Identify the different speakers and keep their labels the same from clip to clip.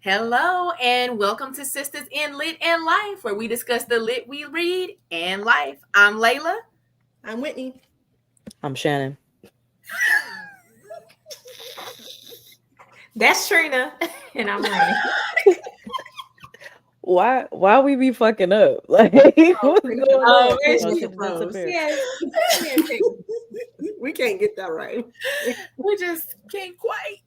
Speaker 1: Hello and welcome to Sisters in Lit and Life, where we discuss the lit we read and life. I'm Layla.
Speaker 2: I'm Whitney.
Speaker 3: I'm Shannon.
Speaker 4: That's Trina, and I'm Rayn.
Speaker 3: Why we be fucking up? Like what's going on?
Speaker 4: where's
Speaker 3: Oh,
Speaker 4: she
Speaker 3: to disappear.
Speaker 4: Yes.
Speaker 2: We can't get that right.
Speaker 1: We just can't quite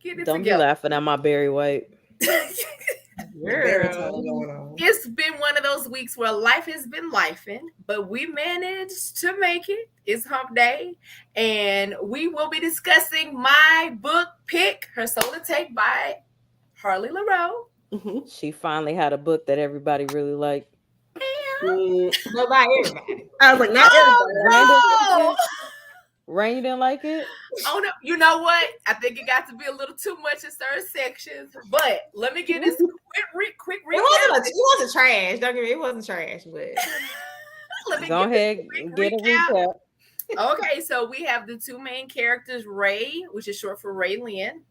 Speaker 1: get it
Speaker 3: Don't be
Speaker 1: together.
Speaker 3: laughing at my Barry White.
Speaker 2: Baritone going on.
Speaker 1: It's been one of those weeks where life has been lifing, but we managed to make it. It's hump day, and we will be discussing my book pick, Her Soul to Take by Harley Laroux.
Speaker 2: Mm-hmm.
Speaker 3: She finally had a book that everybody really liked.
Speaker 4: But by everybody.
Speaker 2: I was like, not everybody.
Speaker 3: Rayn, you didn't like it?
Speaker 1: Oh no! You know what? I think it got to be a little too much in certain sections. But let me get this quick recap.
Speaker 4: It wasn't trash. Don't get me. It wasn't trash, but
Speaker 1: Let me
Speaker 3: Go
Speaker 1: get
Speaker 3: ahead
Speaker 1: this
Speaker 3: and
Speaker 1: quick
Speaker 3: get a
Speaker 1: recap.
Speaker 3: recap.
Speaker 1: Okay, so we have the two main characters, Ray, which is short for Raylyn,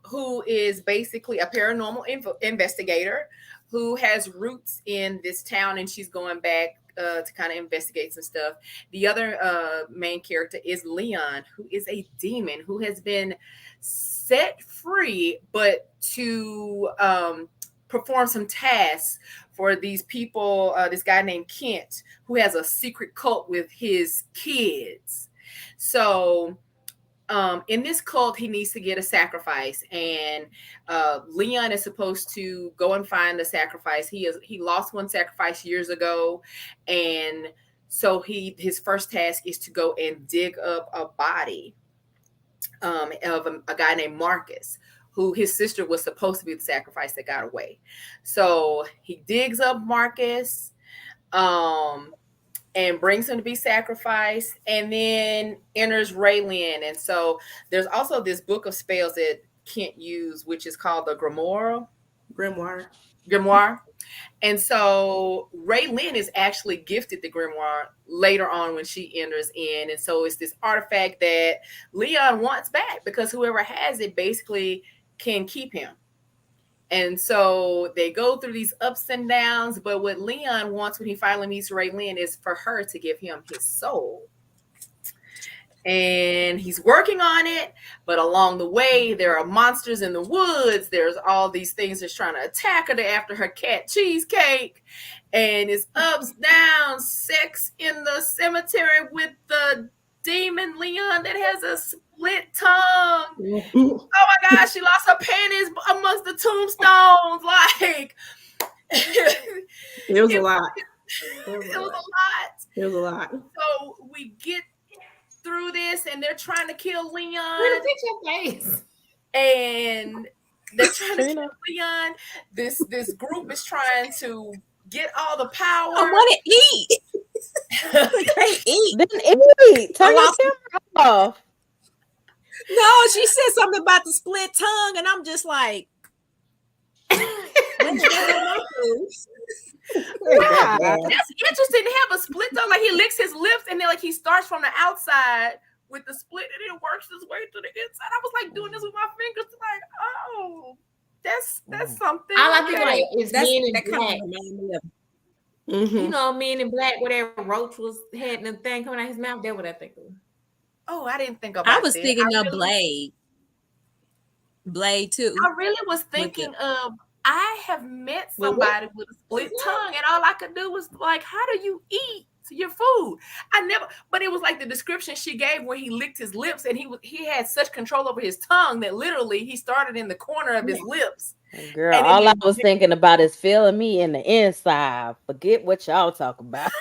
Speaker 1: who is basically a paranormal investigator who has roots in this town, and she's going back to kind of investigate some stuff. The other main character is Leon, who is a demon who has been set free, but to perform some tasks for these people. This guy named Kent, who has a secret cult with his kids. So in this cult, he needs to get a sacrifice, and Leon is supposed to go and find the sacrifice. He lost one sacrifice years ago, and so his first task is to go and dig up a body of a guy named Marcus, who his sister was supposed to be the sacrifice that got away. So he digs up Marcus. And brings him to be sacrificed, and then enters Raylyn. And so there's also this book of spells that Kent use, which is called the Grimoire. And so Raylyn is actually gifted the Grimoire later on when she enters in. And so it's this artifact that Leon wants back because whoever has it basically can keep him. And so they go through these ups and downs, but what Leon wants when he finally meets Raylyn is for her to give him his soul. And he's working on it, but along the way, there are monsters in the woods. There's all these things that's trying to attack her after her cat cheesecake. And it's ups, downs, sex in the cemetery with the demon Leon that has a split tongue. Oh my gosh, she lost her panties amongst the tombstones. Like
Speaker 2: it was a lot.
Speaker 1: It was a lot. So we get through this, and they're trying to kill Leon.
Speaker 4: Where your face?
Speaker 1: And they're trying to kill Leon. This group is trying to get all the power.
Speaker 4: I want to eat.
Speaker 3: Can't eat. Then eat. Turn your camera off.
Speaker 5: No, she said something about the split tongue, and I'm just like,
Speaker 1: That's interesting to have a split tongue. Like he licks his lips, and then like he starts from the outside with the split, and it works his way to the inside. I was like doing this with my fingers, like, oh, that's something.
Speaker 4: All I think like is
Speaker 5: that's
Speaker 4: Men in
Speaker 5: that kind
Speaker 4: Black.
Speaker 5: of reminds me of.
Speaker 4: You know, Men in Black, where Roach was had the thing coming out his mouth. That's what I think of.
Speaker 1: Oh, I didn't think about.
Speaker 5: I was
Speaker 1: that.
Speaker 5: thinking of Blade too.
Speaker 1: I really was thinking of. I have met somebody with a split tongue, and all I could do was like, how do you eat your food? I never, but it was like the description she gave where he licked his lips, and he had such control over his tongue that literally he started in the corner of his lips.
Speaker 3: Girl, all I was thinking about is feeling me in the inside. Forget what y'all talk about.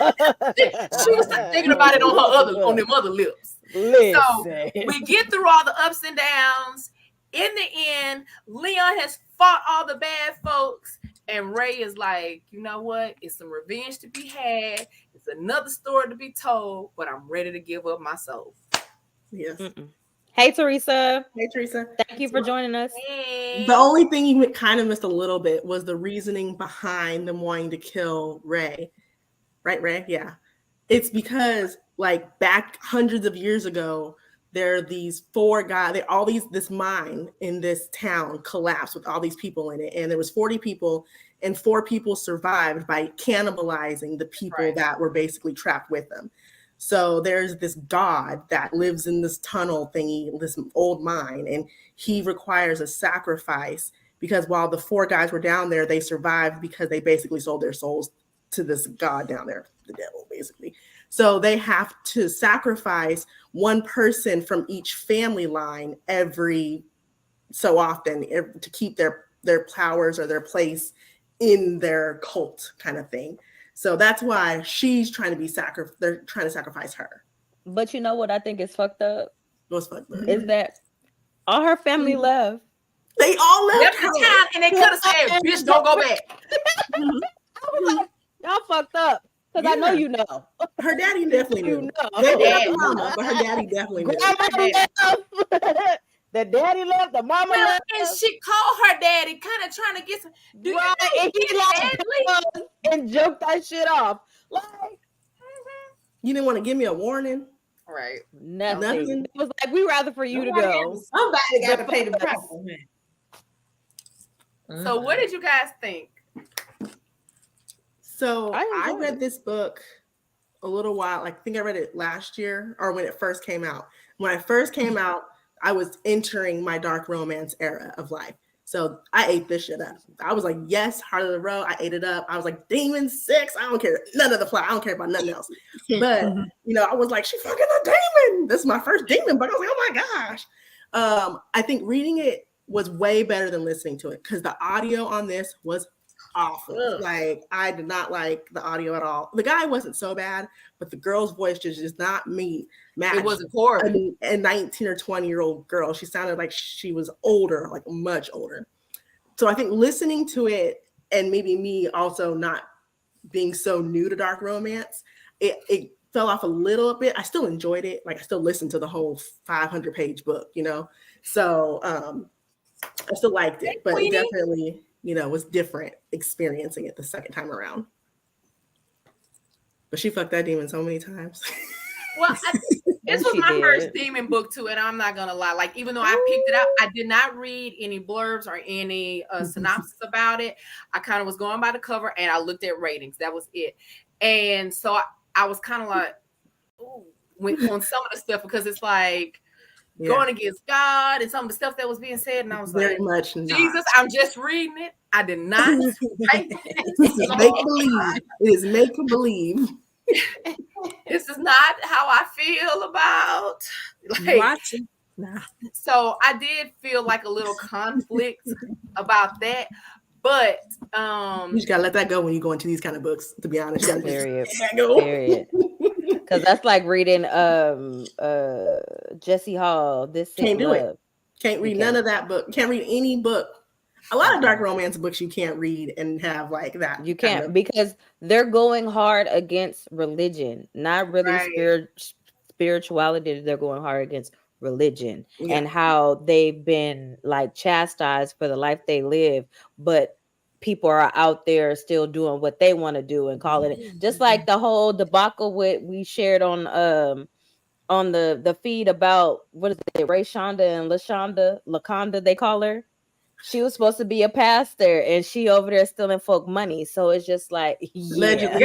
Speaker 1: She was thinking about it on them other lips.
Speaker 3: Listen.
Speaker 1: So we get through all the ups and downs. In the end, Leon has fought all the bad folks, and Ray is like, you know what? It's some revenge to be had. It's another story to be told, but I'm ready to give up my soul.
Speaker 2: Yes.
Speaker 3: Hey, Teresa.
Speaker 2: Hey, Teresa.
Speaker 3: Thank you for joining us.
Speaker 1: Hey.
Speaker 2: The only thing you kind of missed a little bit was the reasoning behind them wanting to kill Ray. Right, Ray? Yeah. It's because, like, back hundreds of years ago, there are these 4 guys, this mine in this town collapsed with all these people in it. And there was 40 people and 4 people survived by cannibalizing the people that were basically trapped with them. So there's this god that lives in this tunnel thingy, this old mine, and he requires a sacrifice because while the 4 guys were down there, they survived because they basically sold their souls to this god down there, the devil, basically. So they have to sacrifice one person from each family line every so often to keep their powers or their place in their cult kind of thing. So that's why she's trying to be they're trying to sacrifice her.
Speaker 3: But you know what I think is fucked up?
Speaker 2: What's fucked up?
Speaker 3: Is that all her family left.
Speaker 2: They all left
Speaker 1: the town, and they could have said, "Bitch, don't go back."
Speaker 3: I was like, y'all fucked up. Because I know you know.
Speaker 2: Her daddy definitely knew.
Speaker 3: You know.
Speaker 2: Her daddy, mama, but her daddy definitely knew.
Speaker 3: The daddy left, the mama left.
Speaker 4: And she called her daddy, kind of trying to get some. Do you know
Speaker 3: and he like and joked that shit off. Like,
Speaker 2: you didn't want to give me a warning?
Speaker 1: Right.
Speaker 3: Nothing. It was like, we rather for you to go.
Speaker 5: Somebody got to pay the price.
Speaker 1: So what did you guys think?
Speaker 2: So I read this book a little while. I think I read it last year or when it first came out. When I first came out, I was entering my dark romance era of life. So I ate this shit up. I was like, yes, Harley Laroux. I ate it up. I was like, Demon 6. I don't care. None of the plot. I don't care about nothing else. But, I was like, she fucking a demon. This is my first demon book. I was like, oh my gosh. I think reading it was way better than listening to it because the audio on this was awful. Like, I did not like the audio at all. The guy wasn't so bad, but the girl's voice just does not match.
Speaker 1: It wasn't horrible.
Speaker 2: A 19 or 20-year-old girl. She sounded like she was older, like much older. So I think listening to it, and maybe me also not being so new to dark romance, it fell off a little bit. I still enjoyed it. Like, I still listened to the whole 500-page book, So I still liked it, but it definitely, was different experiencing it the second time around. But she fucked that demon so many times.
Speaker 1: Well, this was my first demon book too, and I'm not gonna lie. Like, even though I picked it up, I did not read any blurbs or any synopsis about it. I kind of was going by the cover, and I looked at ratings. That was it. And so I was kind of like, ooh, on some of the stuff because it's like going against God and some of the stuff that was being said, and I was
Speaker 2: very
Speaker 1: like,
Speaker 2: much not.
Speaker 1: Jesus, I'm just reading it. I did not.
Speaker 2: This is make believe. It is make believe.
Speaker 1: This is not how I feel about
Speaker 5: Watching. Nah.
Speaker 1: So I did feel like a little conflict about that, but
Speaker 2: you just gotta let that go when you go into these kind of books. To be honest, you gotta
Speaker 3: Period.
Speaker 2: just let that go.
Speaker 3: Period. Because that's like reading Jesse Hall. This
Speaker 2: can't do it. Can't read none of that book. Can't read any book. A lot of dark romance books you can't read and have like that.
Speaker 3: You can't because they're going hard against religion, not really spirituality. They're going hard against religion and how they've been like chastised for the life they live, but people are out there still doing what they want to do and calling it just like the whole debacle we shared on the feed about what is it, Ray Shonda and LaConda they call her. She was supposed to be a pastor and she over there stealing folk money. So it's just like,
Speaker 1: allegedly,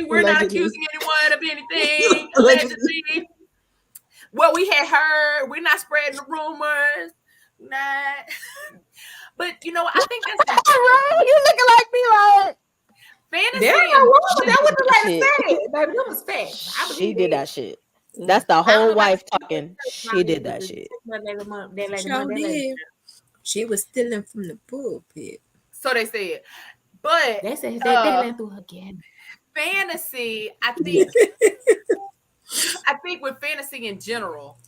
Speaker 1: we're not accusing anyone of anything. Allegedly. What we had heard, we're not spreading the rumors. Nah. But I think that's
Speaker 3: you looking like me, like
Speaker 1: fantasy.
Speaker 5: That was the lady said. Baby, that was facts.
Speaker 3: She did that shit. That's the whole wife talking. She did that shit.
Speaker 5: She was stealing from the pulpit.
Speaker 1: So they said. But
Speaker 4: they said they went through her again.
Speaker 1: Fantasy, I think with fantasy in general,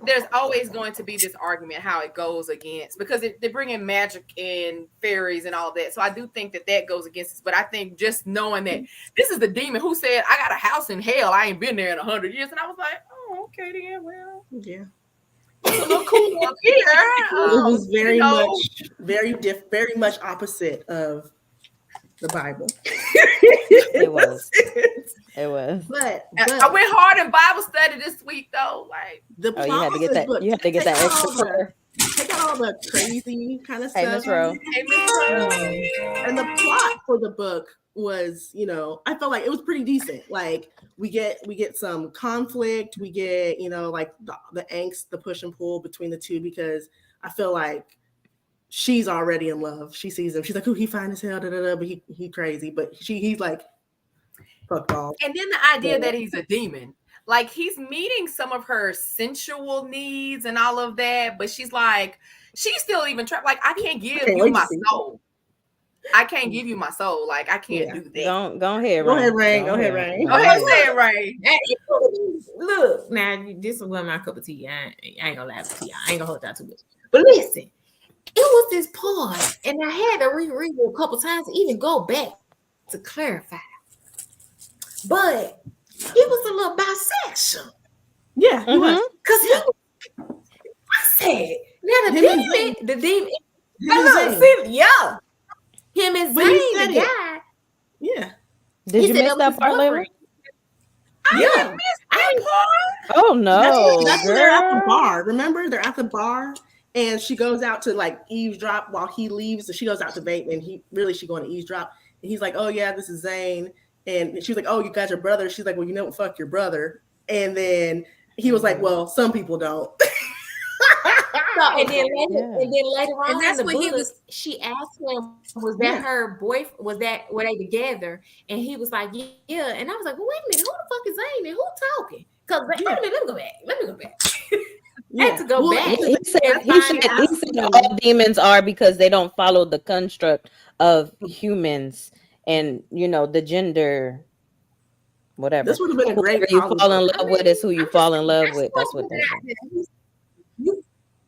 Speaker 1: there's always going to be this argument how it goes against, because they bring in magic and fairies and all that. So I do think that goes against us. But I think just knowing that this is the demon who said, I got a house in hell. I ain't been there in 100 years. And I was like, oh, okay, then, well.
Speaker 2: Yeah.
Speaker 1: It's a little cool up here.
Speaker 2: It was very much opposite of the Bible.
Speaker 3: It was. It was.
Speaker 2: But
Speaker 1: I went hard in Bible study this week though. Like
Speaker 2: the
Speaker 3: Oh, you had to get that.
Speaker 2: book,
Speaker 3: You had to get that extra prayer.
Speaker 2: Take out all the crazy kind of
Speaker 3: Hey,
Speaker 2: stuff.
Speaker 3: Miss Rowe.
Speaker 2: And the plot for the book was, you know, I felt like it was pretty decent. Like we get some conflict, we get, you know, like the angst, the push and pull between the two, because I feel like she's already in love. She sees him. She's like, oh, he fine as hell, but he crazy. But he's like, fuck all.
Speaker 1: And then the idea that he's a demon. Like he's meeting some of her sensual needs and all of that, but she's like, she's still even trapped. Like, I can't give you my soul. I can't give you my soul. Like, I can't do that.
Speaker 3: Go ahead,
Speaker 2: Go ahead, Rayn. Go ahead, Rayn.
Speaker 1: Go ahead, say it, Rayn.
Speaker 4: Look, now this was my cup of tea. I ain't gonna lie to you. I ain't gonna hold that too much. But listen, it was this part, and I had to reread it a couple times to even go back to clarify. But he was a little bisexual.
Speaker 2: Yeah, he was.
Speaker 4: Because I said, now the demon, him and Zayn, the guy.
Speaker 2: Yeah.
Speaker 3: Did you miss that part, Leila?
Speaker 1: I missed that part.
Speaker 3: Oh no,
Speaker 2: that's when they're at the bar. Remember, they're at the bar, and she goes out to like eavesdrop while he leaves. So she goes out to vape, and she going to eavesdrop. And he's like, "Oh yeah, this is Zayn." And she's like, "Oh, you got your brother." She's like, "Well, you know what? Fuck your brother." And then he was like, "Well, some people don't."
Speaker 4: And then later on,
Speaker 5: and that's when
Speaker 4: she asked him, "Was that her boyfriend? Were they together?" And he was like, "Yeah." And I was like, "Well, wait a minute, who the fuck is Zayn and who talking?" Because let me go back. I had to go back.
Speaker 3: He said all demons are because they don't follow the construct of humans and, you know, the gender, whatever.
Speaker 2: This would have been a great.
Speaker 3: Whoever you fall in love with is who you fall in love with. That's what they say.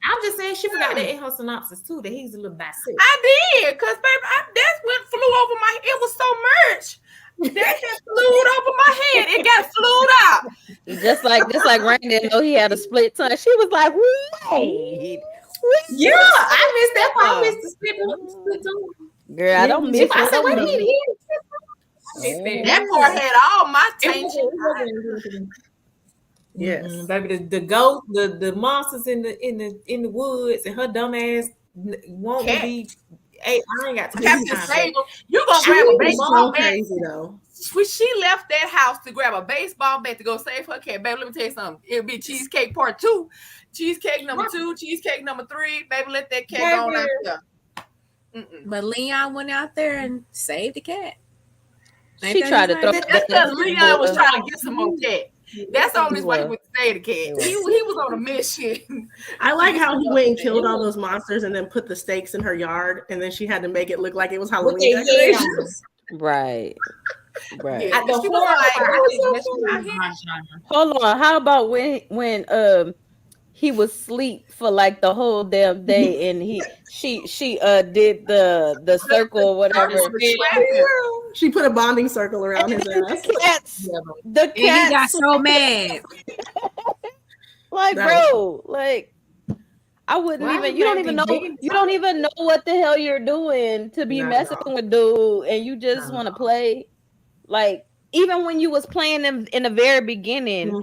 Speaker 4: I'm just saying she forgot that in her synopsis too, that he's a little bisexual.
Speaker 1: I did, because baby, that's what flew over my. It was so much that just flew over my head. It got flew out.
Speaker 3: Just like Rayn didn't know he had a split tongue. She was like, wait.
Speaker 4: Yeah, I missed that part. I missed the split tongue.
Speaker 3: Girl, I don't miss it.
Speaker 4: I said, wait a minute.
Speaker 1: That part had all my tension.
Speaker 2: Yes,
Speaker 4: baby, the ghost, the monsters in the woods, and her dumb ass won't be. Hey, I ain't got to
Speaker 1: Captain Sable. You gonna grab a baseball bat?
Speaker 2: Crazy though.
Speaker 1: When she left that house to grab a baseball bat to go save her cat, baby, let me tell you something. It'll be cheesecake part 2, cheesecake number 2, cheesecake number 3. Baby, let that cat go on out there.
Speaker 5: But Leon went out there and saved the cat.
Speaker 3: She tried to throw.
Speaker 1: That's because Leon was trying to get some more cat. That's the only way he would save the cat. He was on a mission.
Speaker 2: I like how he went and killed all those monsters and then put the stakes in her yard, and then she had to make it look like it was Halloween decorations.
Speaker 3: Right.
Speaker 1: Yeah.
Speaker 3: Hold on. How about when he was asleep for like the whole damn day, and she did the circle or whatever.
Speaker 2: She put a bonding circle around his ass.
Speaker 3: The cats.
Speaker 5: And he got so mad.
Speaker 3: Like, bro, like I wouldn't even. You don't even know. You don't even know what the hell you're doing to be messing with dude, and you just want to play. Like, even when you was playing them in the very beginning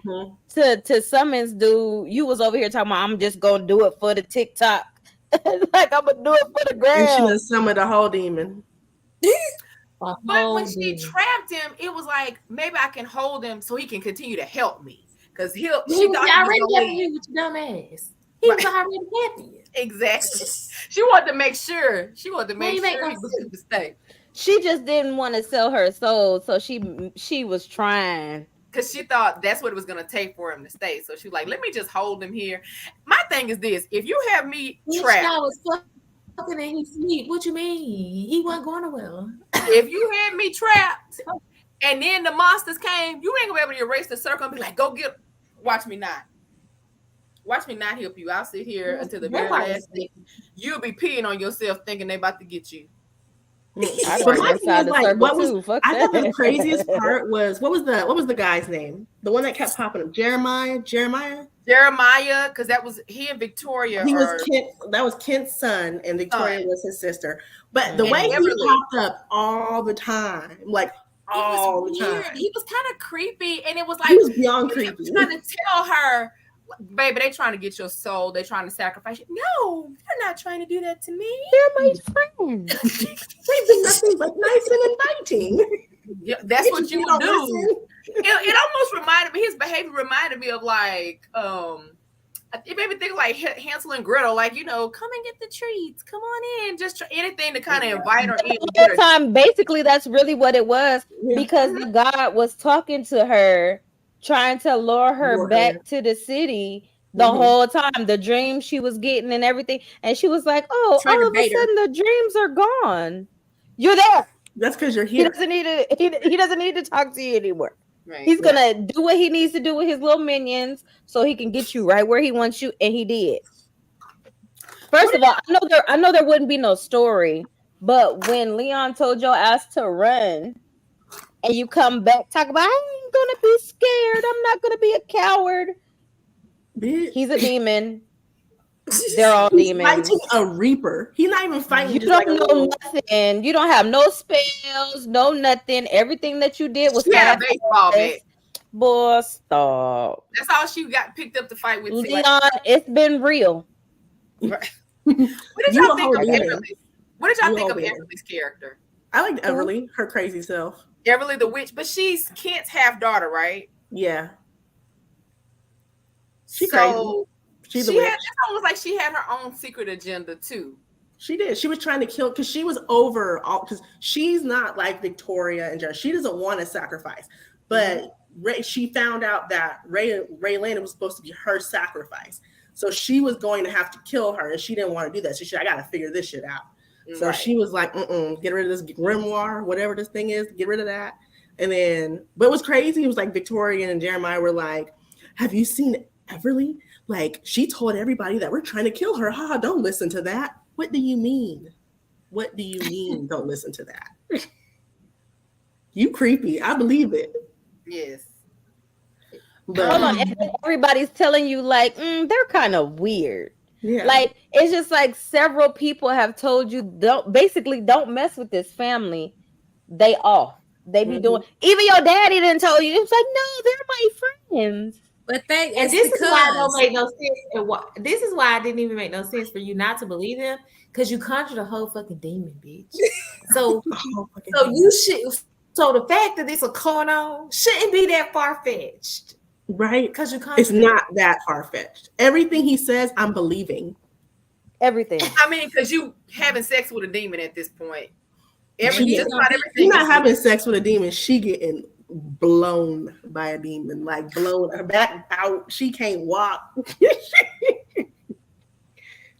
Speaker 3: to summons dude, you was over here talking about, I'm just gonna do it for the TikTok. Like, I'm gonna do it for the gram.
Speaker 2: And she was summoned the whole demon.
Speaker 1: But when she trapped him, it was like, maybe I can hold him so he can continue to help me. Because she thought he was
Speaker 4: already helping you with your dumb ass. He was already happy.
Speaker 1: Exactly. She wanted to make sure. She wanted to make sure he was going to stay.
Speaker 3: She just didn't want to sell her soul, so she was trying.
Speaker 1: Because she thought that's what it was going to take for him to stay. So she was like, let me just hold him here. My thing is this. If you have me trapped.
Speaker 4: I was fucking and he sleep. What you mean? He wasn't going well.
Speaker 1: If you had me trapped and then the monsters came, you ain't going to be able to erase the circle and be like, go get. Watch me not. Watch me not help you. I'll sit here until the very last thing. You'll be peeing on yourself thinking they about to get you.
Speaker 2: But my thing is like, what was I thought the craziest part was what was the guy's name? The one that kept popping up, Jeremiah.
Speaker 1: Jeremiah, because that was he and Victoria.
Speaker 2: That was Kent's son, and Victoria was his sister. But the
Speaker 1: And
Speaker 2: way
Speaker 1: Everly.
Speaker 2: he popped up all the time, like all the time,
Speaker 1: he was kind of creepy, and it was like
Speaker 2: he was beyond creepy.
Speaker 1: Trying to tell her, baby, they trying to get your soul. They trying to sacrifice you. No, they're not trying to do that to me.
Speaker 3: They're my friends.
Speaker 2: They've been nothing but nice and inviting.
Speaker 1: Yeah, that's what you would do. It almost reminded me. His behavior reminded me of like it made me think like Hansel and Gretel, like, come and get the treats, come on in, just anything to kind of invite her in.
Speaker 3: The time, basically, that's really what it was, because the God was talking to her, trying to lure her back to the city the whole time. The dream she was getting and everything, and she was like, "Oh, all of a sudden the dreams are gone. You're there."
Speaker 2: That's because you're here.
Speaker 3: He doesn't need to talk to you anymore. Right. He's gonna do what he needs to do with his little minions so he can get you right where he wants you, and he did. First of all, I know there wouldn't be no story, but when Leon told your ass to run, and you come back talk about, I ain't gonna be scared, I'm not gonna be a coward. Bitch. He's a demon. They're all demons.
Speaker 2: Fighting a reaper. He's not even fighting.
Speaker 3: You don't know nothing. You don't have no spells, no nothing. Everything that you did was
Speaker 1: a baseball bat.
Speaker 3: Boy, stop.
Speaker 1: That's all she got picked up to fight with.
Speaker 3: Leon, it's been real.
Speaker 1: What did y'all think of Everly? What did y'all think of Everly's character?
Speaker 2: I liked Everly, her crazy self.
Speaker 1: Everly the witch, but she's Kent's half daughter, right?
Speaker 2: Yeah. She's crazy.
Speaker 1: It's almost like she had her own secret agenda too.
Speaker 2: She did. She was trying to kill because she was over all, because she's not like Victoria and Jerry. She doesn't want to sacrifice, but she found out that Rayn was supposed to be her sacrifice, so she was going to have to kill her, and she didn't want to do that. So she said, I got to figure this shit out. So she was like, get rid of this grimoire, whatever this thing is, get rid of that. And then, but it was crazy. It was like Victoria and Jeremiah were like, have you seen Everly? Like, she told everybody that we're trying to kill her. Ha, don't listen to that. What do you mean? What do you mean don't listen to that? You creepy. I believe it.
Speaker 1: Yes.
Speaker 3: But hold on. Everybody's telling you like, they're kind of weird. Yeah. Like, it's just like several people have told you, don't mess with this family. They off. They be doing, even your daddy didn't tell you. It's like, no, they're my friends.
Speaker 4: But this is why it don't make no sense. And this is why it didn't even make no sense for you not to believe them, because you conjured a whole fucking demon, bitch. So you should. So the fact that it's a on shouldn't be that far fetched,
Speaker 2: right? Because it's not that far fetched. Everything he says, I'm believing.
Speaker 3: Everything.
Speaker 1: I mean, because you having sex with a demon at this point.
Speaker 2: She's not having sex with a demon. She getting blown by a demon, like blown her back out. She can't walk.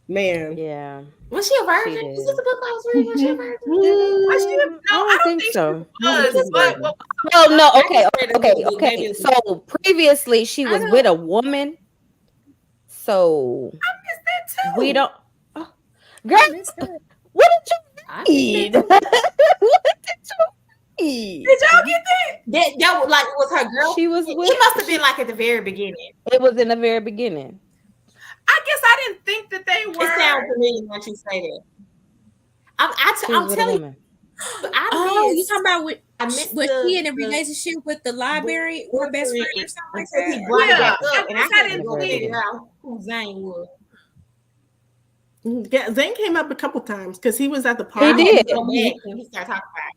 Speaker 2: Man.
Speaker 3: Yeah.
Speaker 4: Was she a virgin? Is this a book I was reading? Was she a virgin?
Speaker 1: No, I don't think so.
Speaker 3: Okay. So previously she was with a woman. So
Speaker 1: I missed that too.
Speaker 3: We don't. Oh, girl, what did you read? What did you
Speaker 1: Did y'all get that?
Speaker 4: That was like, it was her girl.
Speaker 3: She was with.
Speaker 4: It must have been like at the very beginning.
Speaker 3: It was in the very beginning.
Speaker 1: I guess I didn't think that they were.
Speaker 4: It sounds familiar when you say that. I'm telling you.
Speaker 5: You talking about was he in a relationship with the library or best friend or something like that?
Speaker 4: And I didn't figure out who Zane was.
Speaker 2: Yeah, Zane came up a couple times because he was at the party.
Speaker 3: He did.
Speaker 4: He started talking about it.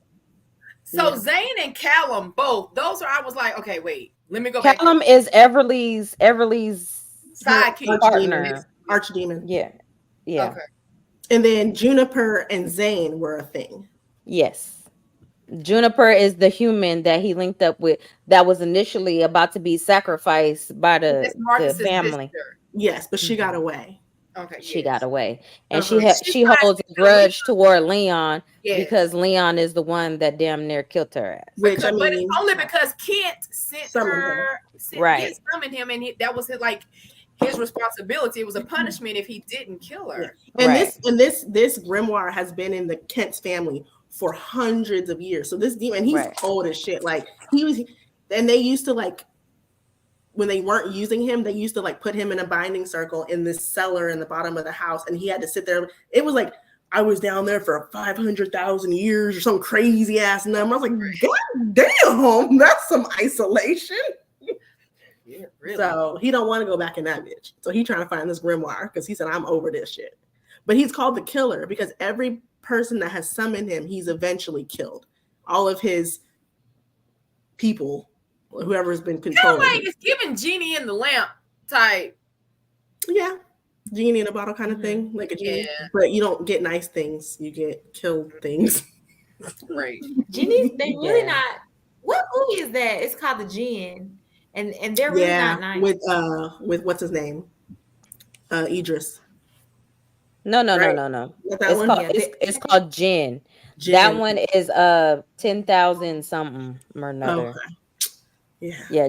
Speaker 1: So Zane and Callum both. Those are. I was like, okay, wait. Let me go
Speaker 3: back. Callum is Everly's
Speaker 1: sidekick
Speaker 3: partner.
Speaker 2: Archdemon.
Speaker 3: Yeah. Yeah.
Speaker 1: Okay.
Speaker 2: And then Juniper and Zane were a thing.
Speaker 3: Yes. Juniper is the human that he linked up with that was initially about to be sacrificed by the family.
Speaker 1: Sister.
Speaker 2: Yes, but she got away.
Speaker 1: Okay.
Speaker 3: She got away. And she holds a grudge toward Leon because Leon is the one that damn near killed her ass.
Speaker 2: But
Speaker 1: it's only because Kent summoned him, and that was his responsibility. It was a punishment if he didn't kill her.
Speaker 2: And this grimoire has been in the Kent's family for hundreds of years. So this demon, he's old as shit. Like and they used to when they weren't using him, they used to like put him in a binding circle in this cellar in the bottom of the house, and he had to sit there. It was like I was down there for 500,000 years or some crazy ass number. I was like, God damn, that's some isolation.
Speaker 1: Yeah, really.
Speaker 2: So he don't want to go back in that bitch. So he trying to find this grimoire because he said, I'm over this shit. But he's called the killer because every person that has summoned him, he's eventually killed. All of his people, whoever's been controlling.
Speaker 1: Like it's giving Genie in the lamp type.
Speaker 2: Yeah. Genie in a bottle kind of thing. Like a genie. Yeah. But you don't get nice things. You get killed things.
Speaker 1: Right.
Speaker 4: Genies, they really not. What movie is that? It's called The Djinn. And they're really not nice.
Speaker 2: With what's his name? Idris.
Speaker 3: No. It's called Jinn. That one is 10,000 something or another.
Speaker 2: Okay. Yeah.
Speaker 3: Yeah,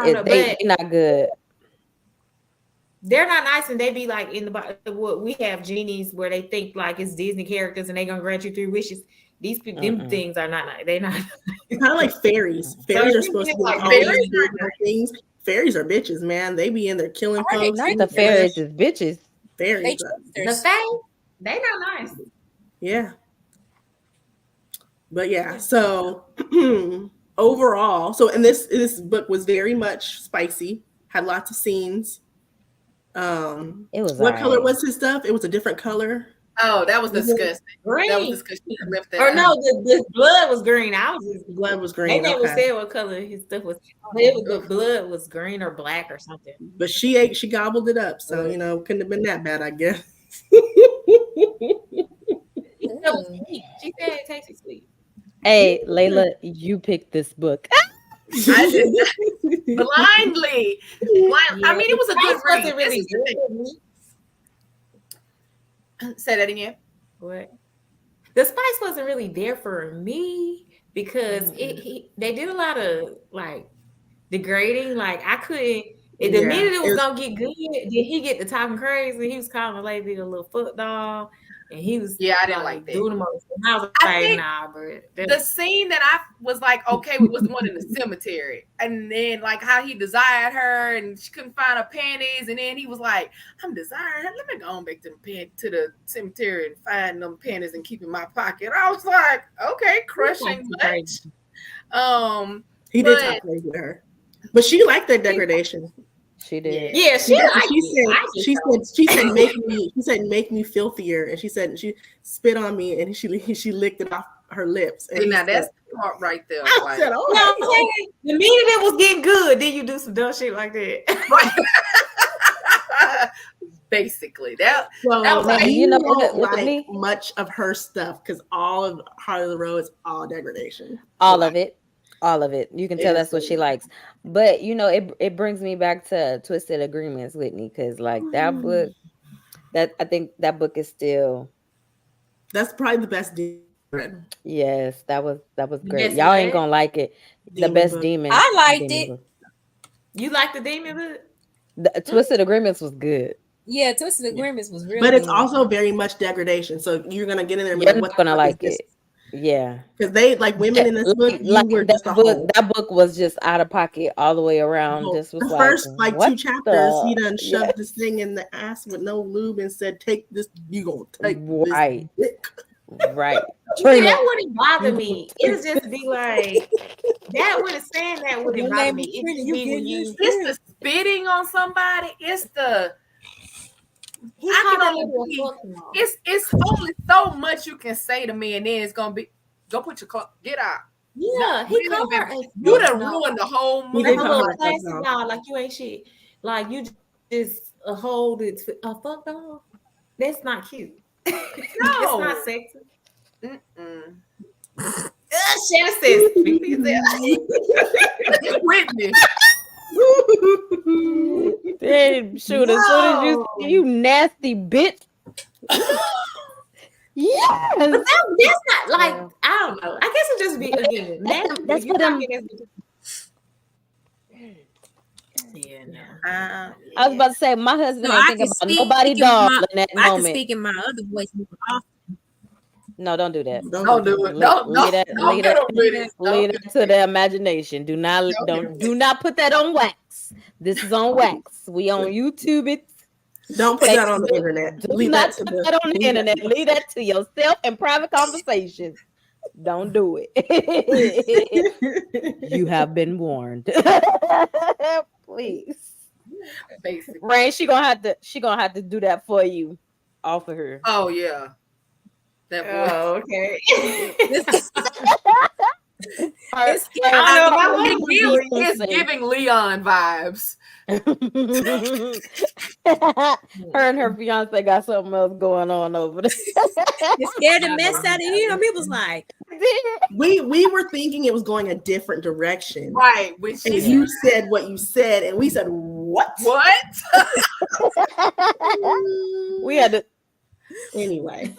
Speaker 3: Jinn they not good.
Speaker 4: They're not nice, and they be like in the what we have genies where they think like it's Disney characters and they gonna grant you 3 wishes. These them things are not nice. They not
Speaker 2: kind of like fairies. Fairies are supposed to be like fairies things. Fairies are bitches, man. They be in there killing folks.
Speaker 3: Not the fairies is bitches.
Speaker 2: Fairies.
Speaker 4: The fae, they not nice.
Speaker 2: Yeah. But yeah, so overall, and this book was very much spicy, had lots of scenes.
Speaker 3: It was
Speaker 2: what color was his stuff? It was a different color.
Speaker 1: Oh, that was disgusting.
Speaker 4: Green.
Speaker 1: That was disgusting.
Speaker 4: The blood was green.
Speaker 2: Blood was green.
Speaker 4: They never said what color his stuff was. The blood was green or black or something.
Speaker 2: But she gobbled it up. So, couldn't have been that bad, I guess.
Speaker 4: She said it tasted sweet.
Speaker 3: Hey, Leila, you picked this book.
Speaker 1: I did blindly. I mean, it was a good read.
Speaker 4: Really good.
Speaker 1: Say that again.
Speaker 4: What? The spice wasn't really there for me because they did a lot of like degrading. Like I couldn't. The minute it was gonna get good, did he get to talking crazy? He was calling the lady a little foot dog, and he was
Speaker 1: I didn't like that.
Speaker 4: Doing the most. And I was like, nah, bro.
Speaker 1: The scene that I was like, okay, was the one in the cemetery, and then like how he desired her, and she couldn't find her panties, and then he was like, I'm desiring her. Let me go on back to the cemetery and find them panties and keep in my pocket. I was like, okay, crushing much.
Speaker 2: He did talk crazy to her, but she liked that degradation.
Speaker 3: She did.
Speaker 4: Yeah, she
Speaker 2: said make me filthier, and she said she spit on me, and she licked it off her lips. And
Speaker 1: now that's the part right there.
Speaker 2: I said,
Speaker 4: the minute it was getting good, then you do some dumb shit like that.
Speaker 1: Basically, that was
Speaker 2: like much of her stuff because all of Harley Laroux is all degradation.
Speaker 3: All of it. You can tell that's what she likes. But it brings me back to Twisted Agreements, Whitney, because like that book, I think that book is still.
Speaker 2: That's probably the best demon.
Speaker 3: Yes, that was great. Y'all ain't gonna like it. The best book. Demon.
Speaker 5: I liked it.
Speaker 3: Book.
Speaker 4: You like the demon book?
Speaker 3: The Twisted Agreements was good.
Speaker 5: Yeah, Twisted Agreements was really.
Speaker 2: But it's also very much degradation. So you're gonna get in there and be
Speaker 3: like, what's gonna like it? Yeah,
Speaker 2: because they like women in this book.
Speaker 3: That book was just out of pocket all the way around. This was
Speaker 2: the first 2 chapters. He done shoved this thing in the ass with no lube and said, "Take this. You gonna take
Speaker 3: right,
Speaker 2: this dick."
Speaker 3: Right.
Speaker 4: Trina, that wouldn't bother me. It would just be like that. Saying that wouldn't bother me.
Speaker 1: It's the spitting on somebody. It's the. It's only so much you can say to me, and then it's gonna be go put your get out.
Speaker 4: Yeah, he called her.
Speaker 1: You done ruined the whole movie.
Speaker 4: Like you ain't shit. Like you just hold it. Fuck dog. That's not cute. No, it's not sexy. Shannon says,
Speaker 1: Whitney.
Speaker 3: Damn, shoot, as soon as you nasty bitch. Yes.
Speaker 4: But that's not like, I don't know. I guess it just be again.
Speaker 3: That's what I'm.
Speaker 4: Yeah, no.
Speaker 3: I was about to say my husband ain't thinking about nobody dog in that moment.
Speaker 5: I can speak in my other voice more often.
Speaker 3: No, don't do that.
Speaker 1: Don't do it. Don't
Speaker 3: Leave that.
Speaker 1: Don't get them with it.
Speaker 3: Leave that to the imagination. Do not put that on wax. This is on wax. We on YouTube. It.
Speaker 2: Don't put that on the internet.
Speaker 3: Do not put that on the internet. Leave that to yourself and private conversations. Don't do it. You have been warned. Please.
Speaker 1: Basically.
Speaker 3: Rayn, she gonna have to do that for you. Off of her.
Speaker 1: Oh yeah. That boy.
Speaker 4: Oh, okay.
Speaker 1: It's giving Leon vibes.
Speaker 3: Her and her fiance got something else going on over there.
Speaker 5: It scared the mess out of him. He was like,
Speaker 2: we were thinking it was going a different direction,
Speaker 1: right?
Speaker 2: And you said what you said, and we said what?
Speaker 3: We had to
Speaker 2: anyway.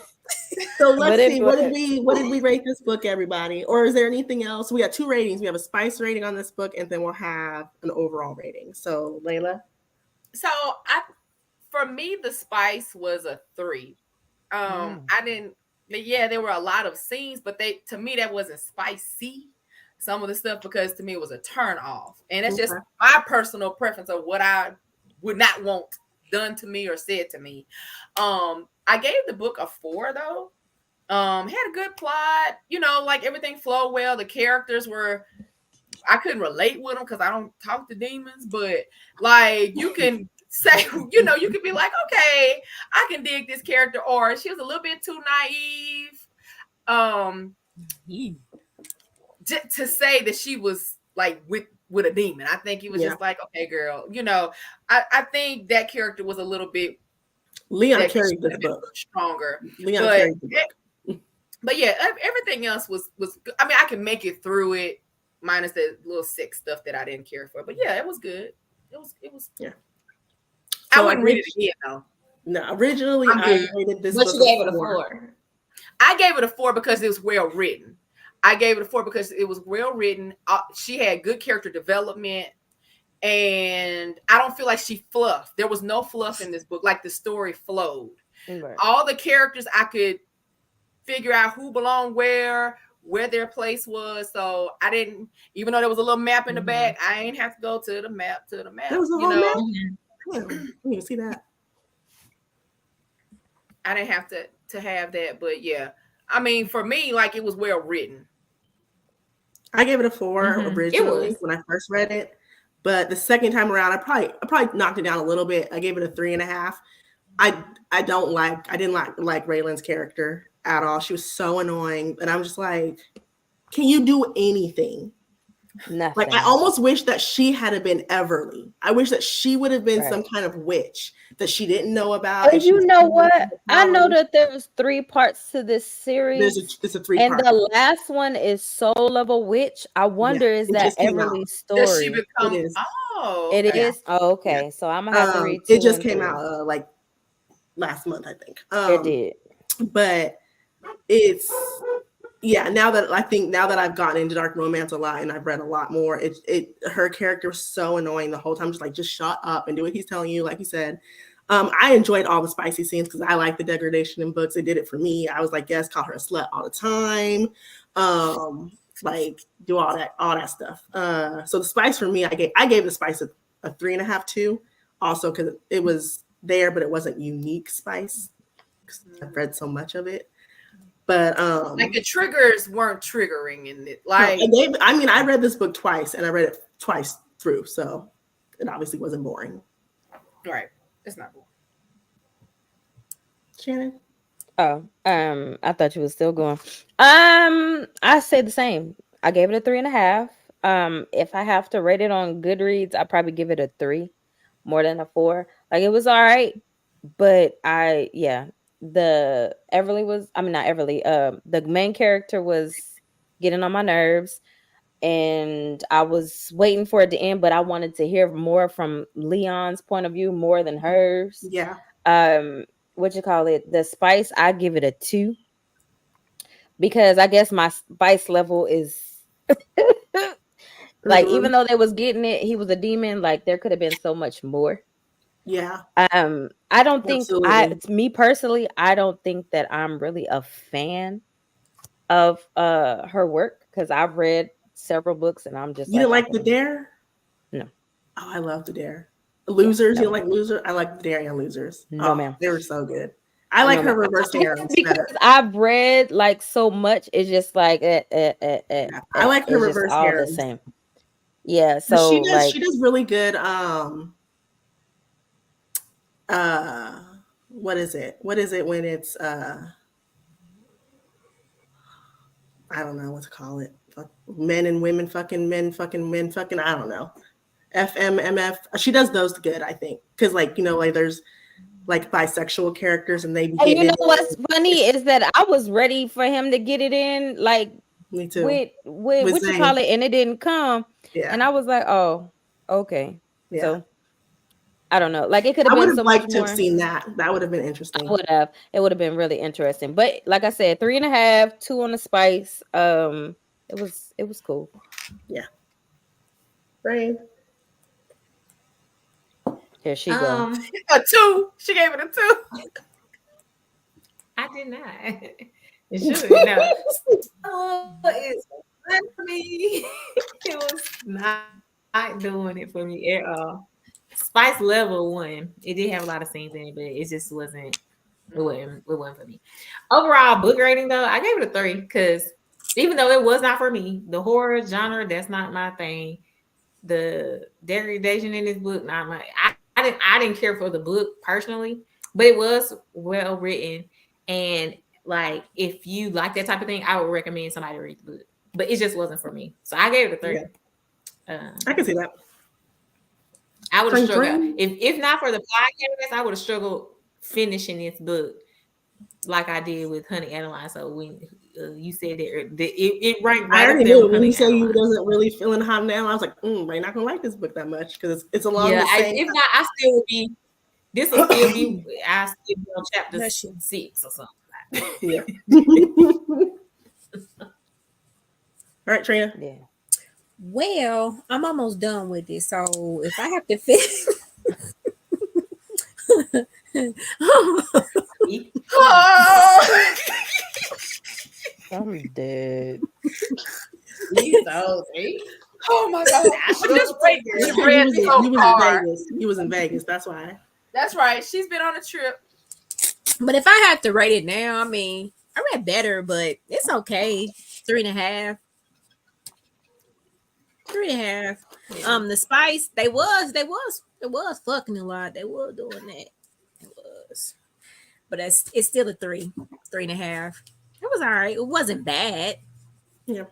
Speaker 2: So let's see. What did we rate this book, everybody? Or is there anything else? We got 2 ratings. We have a spice rating on this book, and then we'll have an overall rating. So Leila.
Speaker 1: So for me, the spice was a 3. I didn't. Yeah, there were a lot of scenes, but to me that wasn't spicy. Some of the stuff, because to me it was a turn off, and that's just my personal preference of what I would not want done to me or said to me. I gave the book a 4 though. Had a good plot, like everything flowed well. The characters I couldn't relate with them because I don't talk to demons, but like you can say, you can be like, okay, I can dig this character, or she was a little bit too naive. To say that she was like with a demon. I think he was just like, okay, girl, I think that character was a little bit
Speaker 2: Leon carried this book
Speaker 1: stronger.
Speaker 2: Leon carried the book.
Speaker 1: But yeah, everything else was I mean, I can make it through it minus the little sick stuff that I didn't care for. But yeah, it was good. It was
Speaker 2: yeah.
Speaker 1: So I wouldn't read it again though.
Speaker 2: No, originally I rated this book.
Speaker 4: But you gave it a 4.
Speaker 1: I gave it a 4 because it was well written. I gave it a 4 because it was well written. She had good character development, and I don't feel like she fluffed. There was no fluff in this book. Like the story flowed. Right. All the characters, I could figure out who belonged where their place was. So I didn't, even though there was a little map in the back, I ain't have to go to the map. There was a whole map. I didn't even see that. I didn't have to have that, but yeah. I mean, for me, like it was well written.
Speaker 2: I gave it a 4 originally when I first read it, but the second time around, I probably knocked it down a little bit. I gave it a 3.5. I didn't like Raylan's character at all. She was so annoying, and I'm just like, can you do anything?
Speaker 3: Nothing.
Speaker 2: Like I almost wish that she had been Everly. I wish that she would have been some kind of witch that she didn't know about.
Speaker 3: And you know what? I know that there was 3 parts to this series.
Speaker 2: It's a 3
Speaker 3: and
Speaker 2: part.
Speaker 3: the last one is Soul of a Witch. I wonder is that Everly's story?
Speaker 1: Does she become?
Speaker 2: It is.
Speaker 1: Oh,
Speaker 3: it is. Oh, okay. Yeah. So I'm gonna have to read.
Speaker 2: It just came out like last month, I think.
Speaker 3: It did,
Speaker 2: but it's. Yeah, now that I've gotten into dark romance a lot and I've read a lot more, her character was so annoying the whole time. Just shut up and do what he's telling you, like you said. I enjoyed all the spicy scenes because I like the degradation in books. It did it for me. I was like, yes, call her a slut all the time. Like do all that stuff. So the spice for me, I gave the spice a 3.5 too. Also because it was there, but it wasn't unique spice because I've read so much of it. But
Speaker 1: like the triggers weren't triggering in it. Like
Speaker 2: I read this book twice and I read it twice through, so it obviously wasn't boring.
Speaker 1: Right. It's not boring.
Speaker 2: Shannon?
Speaker 3: Oh, I thought you were still going. I say the same. I gave it a 3.5. If I have to rate it on Goodreads, I probably give it a 3 more than a 4. Like it was all right, but the main character was getting on my nerves, and I was waiting for it to end, but I wanted to hear more from Leon's point of view more than hers.
Speaker 2: Yeah.
Speaker 3: The spice, I give it a 2 because I guess my spice level is like, even though they was getting it, he was a demon, like there could have been so much more.
Speaker 2: Yeah.
Speaker 3: I don't think me personally, I don't think that I'm really a fan of her work because I've read several books and I'm just
Speaker 2: you didn't like The Dare?
Speaker 3: No.
Speaker 2: Oh, I love The Dare. Losers,
Speaker 3: no.
Speaker 2: you don't like Losers? I like The Dare and Losers.
Speaker 3: No, ma'am.
Speaker 2: They were so good. I like her reverse harems
Speaker 3: because I've read like so much. It's just like
Speaker 2: I like her reverse
Speaker 3: all
Speaker 2: harems.
Speaker 3: the same. Yeah, so
Speaker 2: she does really good. What is it? What is it when it's I don't know what to call it. Men and women fucking men fucking men fucking. I don't know. FMMF. She does those good, I think, because like like there's like bisexual characters and they.
Speaker 3: And you know what's funny is that I was ready for him to get it in, like
Speaker 2: me too.
Speaker 3: With what you call it, and it didn't come.
Speaker 2: Yeah.
Speaker 3: And I was like, oh, okay.
Speaker 2: Yeah.
Speaker 3: So I don't know. Like it could have been so much more. I would have liked to have
Speaker 2: seen that. That would have been interesting.
Speaker 3: I would have. It would have been really interesting. But like I said, 3.5, 2 on the spice. It was cool.
Speaker 2: Yeah. Rayn.
Speaker 3: Here she goes.
Speaker 1: A 2. She gave it a 2.
Speaker 4: I did not. It should no. It's fun for me. It was not doing it for me at all. Spice level 1. It did have a lot of scenes in it, but it just wasn't. It wasn't for me. Overall book rating though, I gave it a 3 because even though it was not for me, the horror genre that's not my thing. The degradation in this book, not my. I didn't care for the book personally, but it was well written. And like, if you like that type of thing, I would recommend somebody read the book. But it just wasn't for me, so I gave it a 3.
Speaker 2: Yeah. I can see that.
Speaker 4: I would have struggled if not for the podcast. I would have struggled finishing this book like I did with Honey Adeline. So when you said that it ranked right.
Speaker 2: I already knew when you said you wasn't really feeling Honey Adeline. I was like, I'm not gonna like this book that much because it's along the same.
Speaker 4: If not, I still would be. This will still be. I still be on chapter 6 or something.
Speaker 2: Yeah. All right, Trina.
Speaker 3: Yeah.
Speaker 5: Well, I'm almost done with it. So if I have to finish.
Speaker 3: I'm dead.
Speaker 1: Oh my god! Just wait.
Speaker 2: He was in Vegas. That's why.
Speaker 1: That's right. She's been on a trip.
Speaker 5: But if I had to rate it now, I mean, I read better, but it's okay. 3.5. 3.5. Yeah. The spice, they was fucking a lot. They were doing that. It was, but it's still a 3.5. It was all right. It wasn't bad.
Speaker 2: Yeah,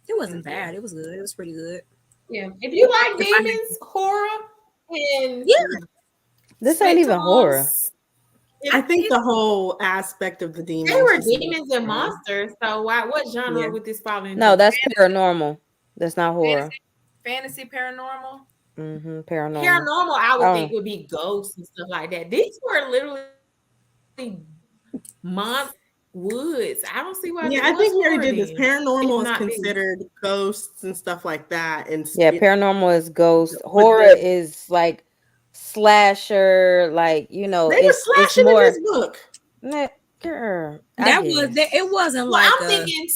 Speaker 5: it wasn't bad. It was good. It was pretty good.
Speaker 4: Yeah, if you like demons, horror, and
Speaker 3: this ain't even horror.
Speaker 2: I think the whole aspect of the demons.
Speaker 4: They were demons and monsters. So what genre would this fall into?
Speaker 3: No, that's paranormal. That's not horror.
Speaker 1: Fantasy paranormal.
Speaker 3: Paranormal.
Speaker 4: Paranormal, I would think would be ghosts and stuff like that. These were literally woods. I don't see why.
Speaker 2: Yeah, I think we already did this. Paranormal is considered ghosts and stuff like that. And
Speaker 3: paranormal is ghosts. Horror is like slasher, like
Speaker 2: they were slashing
Speaker 3: more,
Speaker 2: in this book.
Speaker 5: It wasn't like
Speaker 4: I'm thinking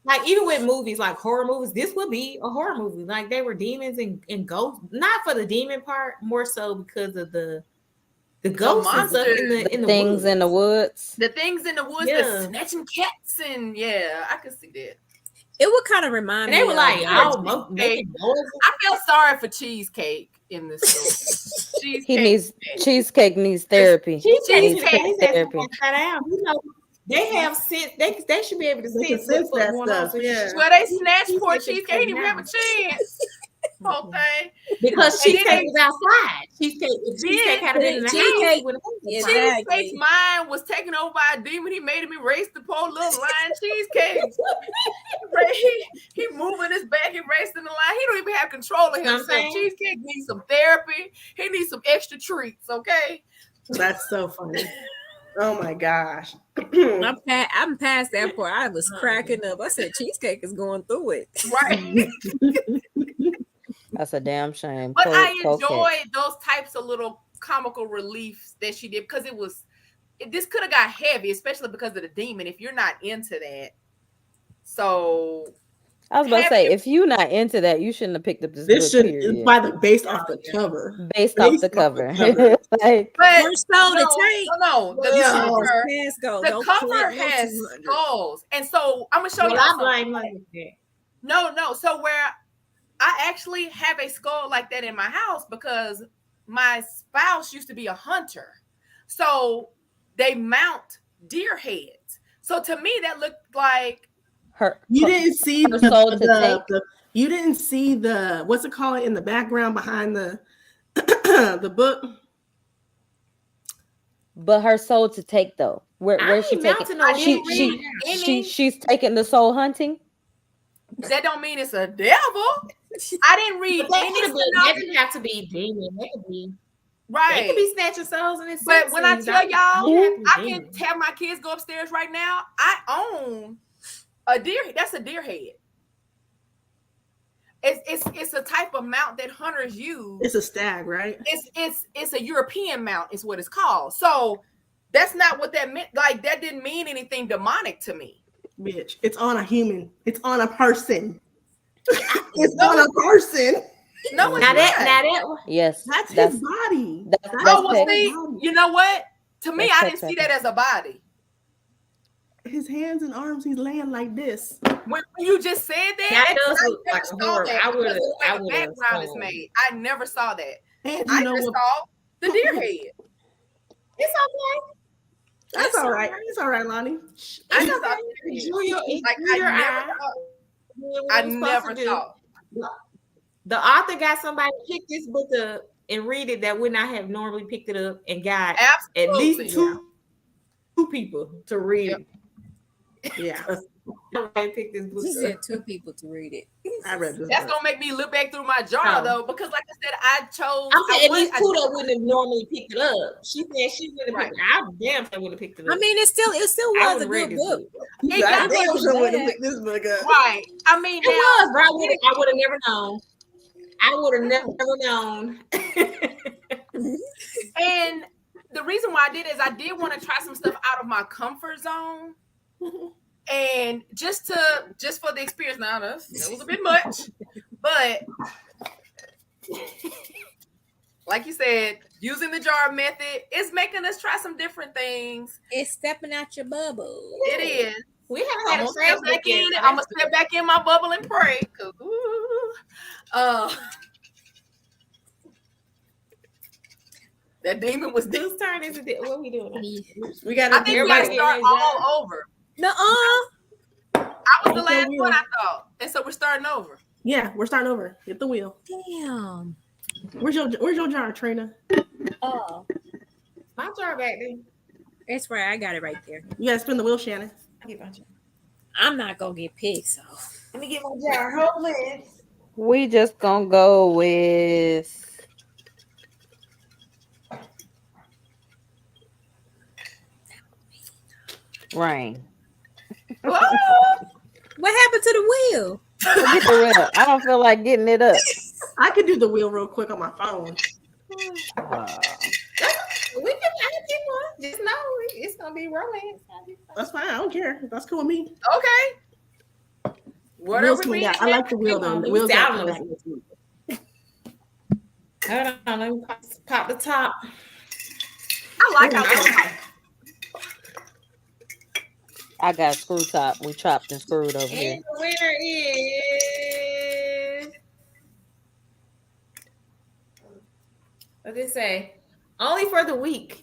Speaker 4: like even with movies like horror movies, this would be a horror movie. Like they were demons and ghosts, not for the demon part, more so because of the ghosts and stuff in the
Speaker 3: things
Speaker 4: woods.
Speaker 3: In the woods.
Speaker 1: The things in the woods, the snatching cats, and I could see that.
Speaker 5: It would kind of remind me.
Speaker 4: They were like,
Speaker 1: I feel sorry for Cheesecake in this story.
Speaker 3: Cheesecake needs therapy.
Speaker 4: Cheesecake needs therapy. You know, they have sense. They should be able to sense what's going on.
Speaker 1: Well, they snatched poor Cheesecake. He didn't even have a chance. Whole thing.
Speaker 4: Because Cheesecake was outside. Cheesecake had been in the house.
Speaker 1: Cheesecake's mind was taken over by a demon. He made him erase the poor little lion Cheesecake. He moving his back, erasing the line. He don't even have control of himself. Cheesecake needs some therapy. He needs some extra treats. Okay.
Speaker 2: That's so funny. Oh my gosh.
Speaker 5: I'm past that part. I was cracking up. I said Cheesecake is going through it.
Speaker 1: Right.
Speaker 3: That's a damn shame.
Speaker 1: But I enjoyed those types of little comical reliefs that she did because it was this could have got heavy, especially because of the demon. If you're not into that, so
Speaker 3: I was about to say, if you're not into that, you shouldn't have picked up this book. Period.
Speaker 2: Based off the cover.
Speaker 3: Based off the cover.
Speaker 5: Like, first soul to take.
Speaker 1: No. The cover has skulls, and so I'm gonna show you.
Speaker 4: I blame
Speaker 1: No. So where I actually have a skull like that in my house because my spouse used to be a hunter, so they mount deer heads. So to me, that looked like
Speaker 2: you didn't see you didn't see the what's it called in the background behind the the book.
Speaker 3: But her soul to take though, where's she taking? She's taking the soul hunting.
Speaker 1: That don't mean it's a devil. I didn't read any.
Speaker 4: That didn't have to be demon. That could be
Speaker 1: right.
Speaker 4: It could be snatching souls and it's.
Speaker 1: But when I tell y'all, I can have my kids go upstairs right now. I own a deer. That's a deer head. It's a type of mount that hunters use.
Speaker 2: It's a stag, right?
Speaker 1: It's a European mount, is what it's called. So that's not what that meant. Like that didn't mean anything demonic to me.
Speaker 2: Bitch, it's on a human. It's on a person. It's on a person.
Speaker 1: No, it's not.
Speaker 3: Yes,
Speaker 2: that's his body.
Speaker 1: You know what? To me, I didn't see that as a body.
Speaker 2: His hands and arms, he's laying like this.
Speaker 1: When you just said that
Speaker 4: does look like a horror. I would have
Speaker 1: background is made. I never saw that.
Speaker 2: And
Speaker 1: I just saw the deer head.
Speaker 4: It's okay.
Speaker 2: That's all right. It's all right, Lonnie.
Speaker 1: I just I never saw.
Speaker 4: The author got somebody to pick this book up and read it that would not have normally picked it up and got at least two people to read it.
Speaker 2: Yeah.
Speaker 4: I picked this book.
Speaker 5: She said 2 people to read it.
Speaker 2: I read this.
Speaker 1: That's gonna make me look back through my jar though, because like I said, I chose.
Speaker 4: I'm saying at least 2 that wouldn't have normally picked it up. She said she would have picked it up. I damn sure would have picked it up.
Speaker 5: I mean, it still was a good book.
Speaker 2: I damn sure would have picked this book up.
Speaker 1: Right. I mean,
Speaker 4: it was, bro. I would have never known. I would have never known.
Speaker 1: And the reason why I did is I did want to try some stuff out of my comfort zone. And just for the experience. Now that was a bit much, but like you said, using the jar method is making us try some different things.
Speaker 5: It's stepping out your bubble.
Speaker 1: It is.
Speaker 4: We haven't had a
Speaker 1: step back in. I'm gonna step back in my bubble and pray. That demon was this
Speaker 4: turn. Is it? What are we doing?
Speaker 2: We got.
Speaker 1: I think we gotta start all over. I was the last one, I thought, and so we're starting over.
Speaker 2: Yeah, we're starting over. Hit the wheel.
Speaker 5: Damn.
Speaker 2: Where's your jar, Trina?
Speaker 5: Oh,
Speaker 4: my jar back there.
Speaker 5: That's right. I got it right there.
Speaker 2: You gotta spin the wheel, Shannon.
Speaker 5: I'm not gonna get picked, so
Speaker 4: let me get my jar. Hold it.
Speaker 3: We just gonna go with Rayn.
Speaker 5: What happened to the wheel?
Speaker 3: Get the wheel. I don't feel like getting it up.
Speaker 2: I could do the wheel real quick on my phone.
Speaker 4: We can. I can pick one. Just know it's gonna be romance.
Speaker 2: That's fine. I don't care. That's cool with me.
Speaker 1: Okay. What are we?
Speaker 2: I like the wheel though. The wheels
Speaker 4: Hold on. Let me pop the top.
Speaker 1: I like how.
Speaker 3: I got a screw top. We chopped and screwed over here.
Speaker 4: And the winner is. What did it say? Only for the week.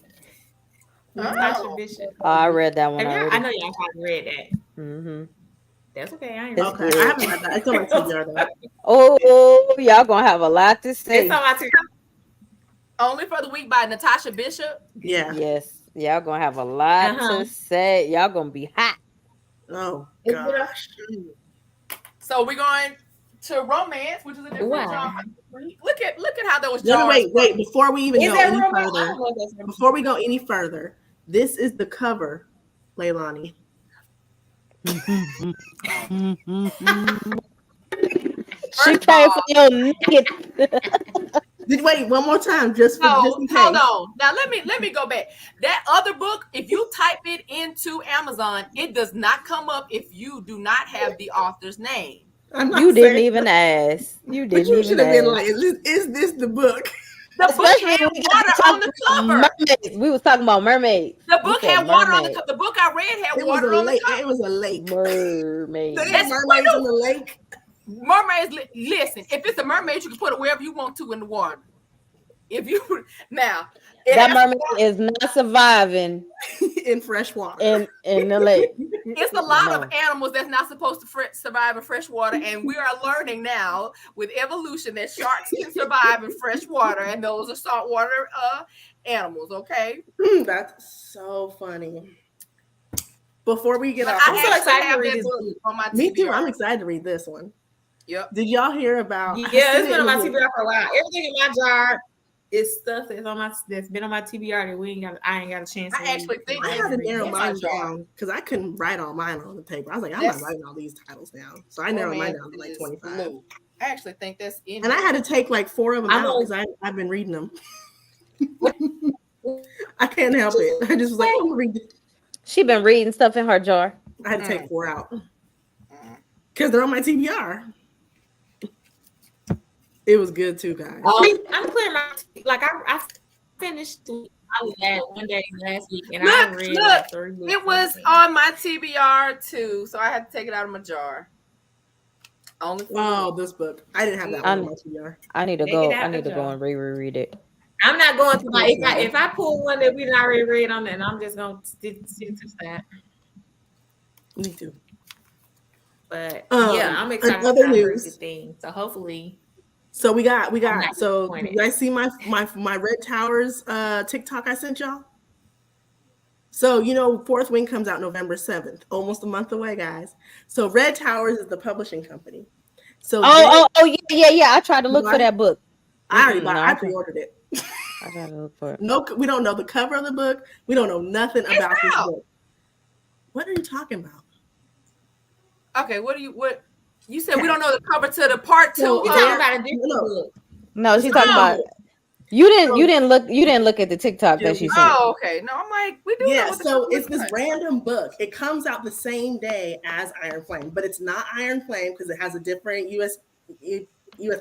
Speaker 1: Oh.
Speaker 3: I read that one already.
Speaker 4: I know y'all probably read that.
Speaker 3: Mm-hmm.
Speaker 4: That's okay. I
Speaker 2: haven't read that. It's on my TBR though.
Speaker 3: Oh, y'all gonna have a lot to say.
Speaker 4: It's on my TBR.
Speaker 1: Only for the Week by Natasha Bishop.
Speaker 2: Yeah.
Speaker 3: Yes. Y'all gonna have a lot to say. Y'all gonna be hot.
Speaker 2: Oh gosh.
Speaker 1: So we're going to romance, which is a different genre. Look at how those jars.
Speaker 2: No, wait. Before we even go any further, this is the cover, Leilani.
Speaker 3: She
Speaker 1: First
Speaker 3: praying
Speaker 1: of
Speaker 3: for
Speaker 1: all,
Speaker 3: your naked.
Speaker 2: Wait, one more time, just in
Speaker 1: hold
Speaker 2: case.
Speaker 1: on. Now let me go back. That other book, if you type it into Amazon, it does not come up if you do not have the author's name.
Speaker 3: You didn't even ask. You
Speaker 2: But
Speaker 3: didn't
Speaker 2: you
Speaker 3: even
Speaker 2: should have been
Speaker 3: ask.
Speaker 2: like, is this the book?
Speaker 1: The book
Speaker 3: Especially
Speaker 1: had
Speaker 3: when we
Speaker 1: water
Speaker 3: got
Speaker 1: on the
Speaker 3: talking
Speaker 1: cover.
Speaker 3: about mermaids. We was talking about mermaids.
Speaker 1: The
Speaker 3: You
Speaker 1: book
Speaker 3: said
Speaker 1: had water on the
Speaker 3: mermaid.
Speaker 1: cover. The book I read had
Speaker 2: It was
Speaker 1: water
Speaker 2: a
Speaker 1: on the
Speaker 2: lake.
Speaker 1: cover.
Speaker 2: It was a lake.
Speaker 3: Mermaid.
Speaker 2: They had mermaids in the lake.
Speaker 1: Mermaids, listen, if it's a mermaid, you can put it wherever you want to in the water. If you now
Speaker 3: that mermaid is not surviving
Speaker 2: in fresh water.
Speaker 3: In the lake.
Speaker 1: It's a lot of animals that's not supposed to survive in fresh water, and we are learning now with evolution that sharks can survive in fresh water, and those are saltwater animals. Okay,
Speaker 2: That's so funny. Before we get
Speaker 1: but
Speaker 2: off,
Speaker 4: I'm so excited to read this book
Speaker 1: on my TBR.
Speaker 2: Me too. I'm excited to read this one.
Speaker 1: Yep.
Speaker 2: Did y'all hear about?
Speaker 4: Yeah, it's been on my TBR for a while. Everything in my jar is stuff that's been on my TBR that I ain't got a chance.
Speaker 1: I actually think
Speaker 2: I had to narrow mine down because I couldn't write all mine on the paper. I was like, I'm not writing all these titles down, so I narrowed mine down to like 25.
Speaker 1: Blue. I actually think that's in.
Speaker 2: And I had to take like 4 of them out because I've been reading them. I can't help it. I just was like, I'm gonna read it.
Speaker 3: She been reading stuff in her jar.
Speaker 2: I had to take 4 out because they're on my TBR. It was good too, guys.
Speaker 4: I'm clearing my I finished. I was at one day last week, and I read like 3 books.
Speaker 1: It was on my TBR too, so I had to take it out of my jar.
Speaker 2: This book. I didn't have that one on my TBR.
Speaker 3: I need to go. I need to go and reread it.
Speaker 4: I'm not going to if I pull one that we didn't already read on it, I'm just gonna stick to that.
Speaker 2: Me too.
Speaker 4: But yeah, I'm excited about the thing. So hopefully.
Speaker 2: So we got. So you guys see my Red Towers TikTok I sent y'all? So Fourth Wing comes out November 7th, almost a month away, guys. So Red Towers is the publishing company. So
Speaker 3: yeah. I tried to look for that book.
Speaker 2: I already bought. I pre-ordered it.
Speaker 3: I gotta look for it.
Speaker 2: No, we don't know the cover of the book. We don't know nothing about this book. What are you talking about?
Speaker 1: Okay, what you said? We don't know the cover to the part 2.
Speaker 4: You're talking about a different book.
Speaker 3: No, she's talking about. You didn't look at the TikTok that she sent.
Speaker 1: Oh, okay. No, I'm like, we do.
Speaker 2: Yeah, so it's this random book. It comes out the same day as Iron Flame, but it's not Iron Flame because it has a different US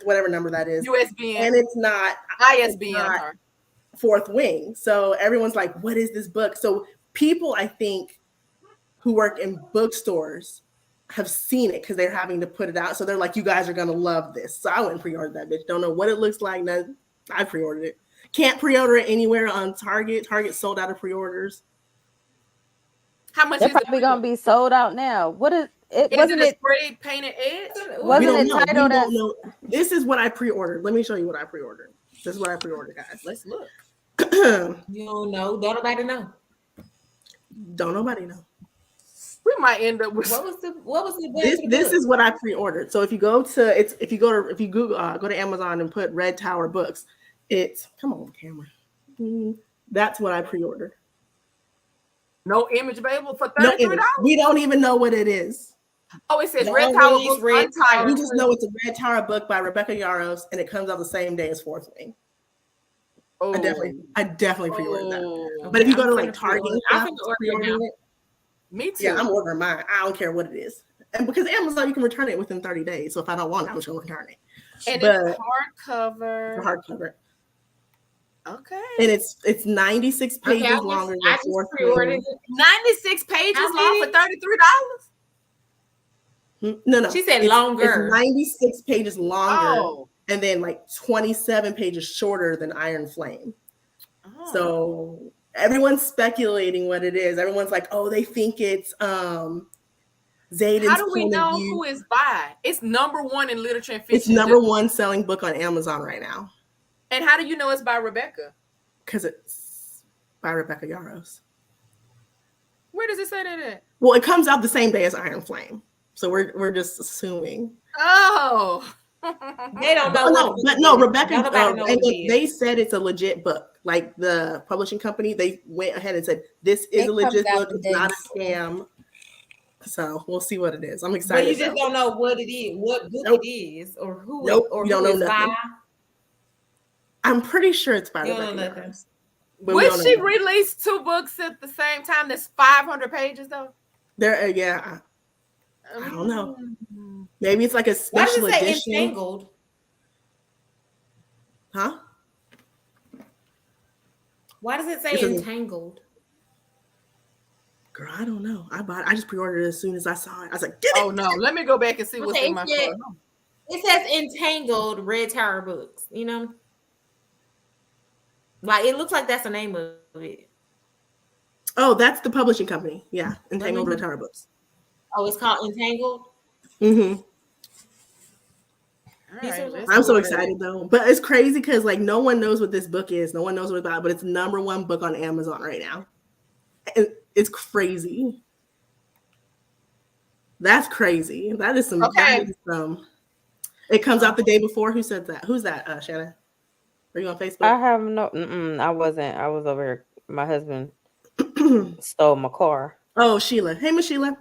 Speaker 2: whatever number that is.
Speaker 1: USBN.
Speaker 2: And it's not
Speaker 1: ISBN.
Speaker 2: Fourth Wing. So everyone's like, what is this book? So people, I think, who work in bookstores have seen it because they're having to put it out. So they're like, you guys are going to love this. So I went and pre-ordered that bitch. Don't know what it looks like. No, I pre-ordered it. Can't pre-order it anywhere on Target. Target sold out of pre-orders.
Speaker 1: How much
Speaker 3: They're
Speaker 1: is
Speaker 3: probably going to be sold out now. What is it?
Speaker 1: Wasn't it spray painted edge?
Speaker 3: Wasn't it titled as...
Speaker 2: This is what I pre-ordered. Let me show you what I pre-ordered. This is what I pre-ordered, guys.
Speaker 1: Let's look.
Speaker 4: You don't know. Don't nobody know.
Speaker 2: Don't nobody know.
Speaker 1: We might end up with
Speaker 4: what was the
Speaker 2: this is what I pre-ordered. So if you go to Amazon and put Red Tower books, it's come on camera. That's what I pre-ordered.
Speaker 1: No image available for $33.
Speaker 2: We don't even know what it is.
Speaker 1: Oh, it says Red Tower book untitled.
Speaker 2: We just know it's a Red Tower book by Rebecca Yarros, and it comes out the same day as Fourth Wing. Oh. I definitely pre-ordered that. But if you go to like Target, I'm pre-ordering it.
Speaker 1: Me too.
Speaker 2: Yeah, I'm ordering mine. I don't care what it is. And because Amazon, you can return it within 30 days. So if I don't want it, I'm just going to return it.
Speaker 1: And it's hardcover.
Speaker 2: Hardcover.
Speaker 1: Okay.
Speaker 2: And it's 96 pages longer than Fourth Wing.
Speaker 1: 96 pages long for $33?
Speaker 2: No.
Speaker 4: She said longer.
Speaker 2: It's 96 pages longer. And then like 27 pages shorter than Iron Flame. Oh. So everyone's speculating what it is. Everyone's like, oh, they think it's Zayden's.
Speaker 1: How do we know who is by? It's #1 in literature and fiction.
Speaker 2: It's #1 selling book on Amazon right now.
Speaker 1: And how do you know it's by Rebecca?
Speaker 2: Because it's by Rebecca Yarros.
Speaker 1: Where does it say that at?
Speaker 2: Well, it comes out the same day as Iron Flame. So we're just assuming.
Speaker 1: Oh.
Speaker 4: They don't know.
Speaker 2: But no, Rebecca, they said it's a legit book. Like the publishing company, they went ahead and said, this is a legit book. It's not a scam. So we'll see what it is. I'm
Speaker 4: But
Speaker 2: excited.
Speaker 4: you just don't know what it is, what book
Speaker 2: Nope.
Speaker 4: it is, or who
Speaker 2: Nope.
Speaker 4: or
Speaker 2: You don't
Speaker 4: who
Speaker 2: know
Speaker 4: it's by.
Speaker 2: nothing. I'm pretty sure it's by
Speaker 4: You don't know
Speaker 2: Rebecca
Speaker 4: nothing.
Speaker 2: Yarros. But we
Speaker 1: Would
Speaker 2: don't know
Speaker 1: she
Speaker 2: nothing.
Speaker 1: release 2 books at the same time? That's 500 pages though.
Speaker 2: There, yeah. I don't know. Maybe it's like a
Speaker 4: Why does
Speaker 2: special
Speaker 4: it say
Speaker 2: edition.
Speaker 4: Entangled?
Speaker 2: Huh?
Speaker 4: Why does it say
Speaker 2: It says-
Speaker 4: Entangled?
Speaker 2: Girl, I don't know. I just pre-ordered it as soon as I saw it. I was like, get it.
Speaker 1: Oh no, let me go back and see what's
Speaker 4: Okay,
Speaker 1: in my
Speaker 4: yeah.
Speaker 1: cart.
Speaker 4: It says Entangled Red Tower Books. You know, like it looks like that's the name of it.
Speaker 2: Oh, that's the publishing company. Yeah, Entangled Red Tower Books.
Speaker 4: Oh, it's called Entangled.
Speaker 2: Mm-hmm.
Speaker 1: All right, let's
Speaker 2: I'm so
Speaker 1: order
Speaker 2: excited though. But it's crazy because like no one knows what this book is. No one knows what it's about, but it's #1 book on Amazon right now. And it's crazy. That's crazy. That is some.
Speaker 1: Okay.
Speaker 2: That is some. It comes out the day before. Who said that? Who's that? Shannon? Are you on Facebook?
Speaker 3: I have no. I wasn't. I was over here. My husband stole my car.
Speaker 2: Oh, Sheila. Hey, Miss Sheila.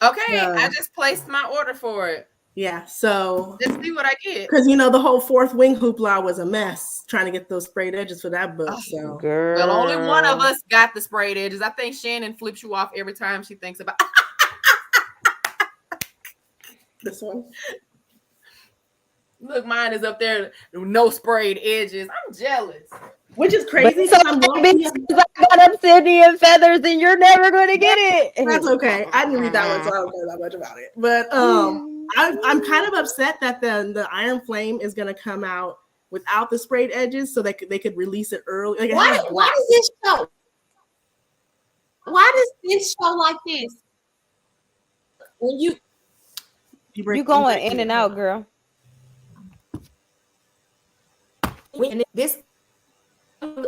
Speaker 1: Okay, I just placed my order for it.
Speaker 2: Yeah. So
Speaker 1: let's see what I get.
Speaker 2: Because the whole Fourth Wing hoopla was a mess trying to get those sprayed edges for that book. So
Speaker 3: Girl.
Speaker 1: Well, only one of us got the sprayed edges. I think Shannon flips you off every time she thinks about
Speaker 2: this one.
Speaker 1: Look, mine is up there, no sprayed edges. I'm jealous.
Speaker 2: Which is crazy.
Speaker 3: So I got obsidian feathers, and you're never going to get it.
Speaker 2: That's okay. I didn't read that one, so I don't know that much about it. But I'm kind of upset that the Iron Flame is going to come out without the sprayed edges, so they could release it early. Like,
Speaker 4: why does this show? Why does this show like this? When you
Speaker 3: going in and out, girl.
Speaker 4: When this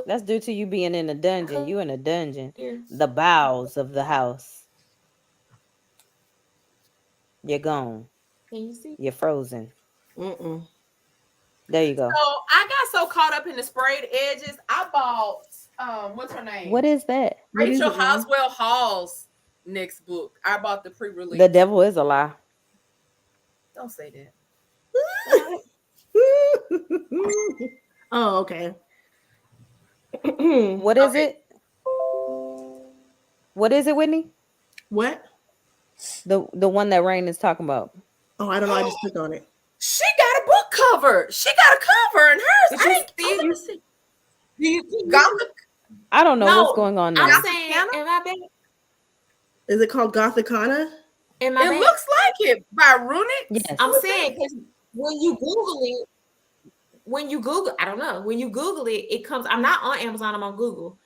Speaker 3: that's due to you being in a dungeon. You in a dungeon. The bowels of the house. You're gone.
Speaker 4: Can you see?
Speaker 3: You're frozen.
Speaker 2: Mm-mm.
Speaker 3: There you go.
Speaker 1: So I got so caught up in the sprayed edges. I bought what's her name?
Speaker 3: What is that?
Speaker 1: Rachel Hoswell Hall's next book. I bought the pre-release.
Speaker 3: The devil is a lie.
Speaker 1: Don't say that.
Speaker 2: Oh, okay.
Speaker 3: What is it? What is it, Whitney?
Speaker 2: What?
Speaker 3: The one that Rayn is talking about.
Speaker 2: Oh, I don't know. I just clicked on it.
Speaker 1: She got a book cover. She got a cover in hers.
Speaker 3: I don't know what's going on now.
Speaker 4: I'm saying, am I bad?
Speaker 2: Is it called Gothicana?
Speaker 1: It looks like it by Runic.
Speaker 3: Yes.
Speaker 4: I'm saying because when you Google it, I don't know. When you Google it, it comes. I'm not on Amazon. I'm on Google.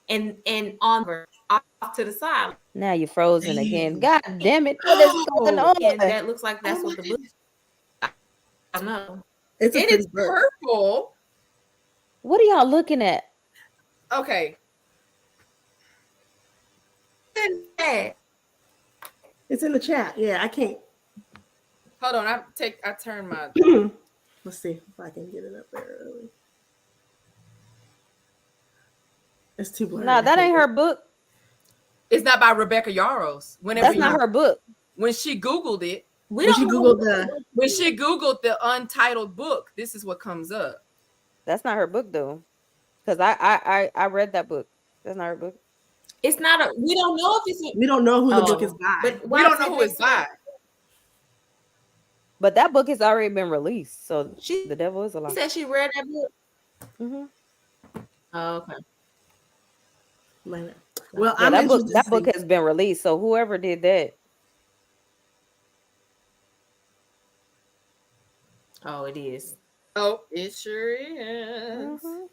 Speaker 4: And on off to the side.
Speaker 3: Now you're frozen again. God damn it! What is going on?
Speaker 4: And that looks like that's what the book. I don't know.
Speaker 2: It
Speaker 1: is purple.
Speaker 3: What are y'all looking at?
Speaker 1: Okay.
Speaker 2: It's in the chat. Yeah, I can't.
Speaker 1: Hold on. I turn my.
Speaker 2: Let's see if I can get it up there early. It's too blurry.
Speaker 3: Nah, that ain't her book.
Speaker 1: It's not by Rebecca Yarros.
Speaker 3: That's not her book.
Speaker 1: When she Googled it,
Speaker 2: when she Googled
Speaker 1: the untitled book, this is what comes up.
Speaker 3: That's not her book though, because I read that book. That's not her book.
Speaker 4: It's not a. We don't know if it's.
Speaker 2: We don't know who the book is by.
Speaker 4: But
Speaker 1: we don't know who it's by.
Speaker 3: But that book has already been released, so the devil is a lie.
Speaker 4: She said she read that book.
Speaker 3: Mm-hmm.
Speaker 4: Oh, okay.
Speaker 2: Well,
Speaker 3: yeah, that book has been released. So whoever did that.
Speaker 4: Oh, it is.
Speaker 1: Oh, it sure is.
Speaker 2: Mm-hmm.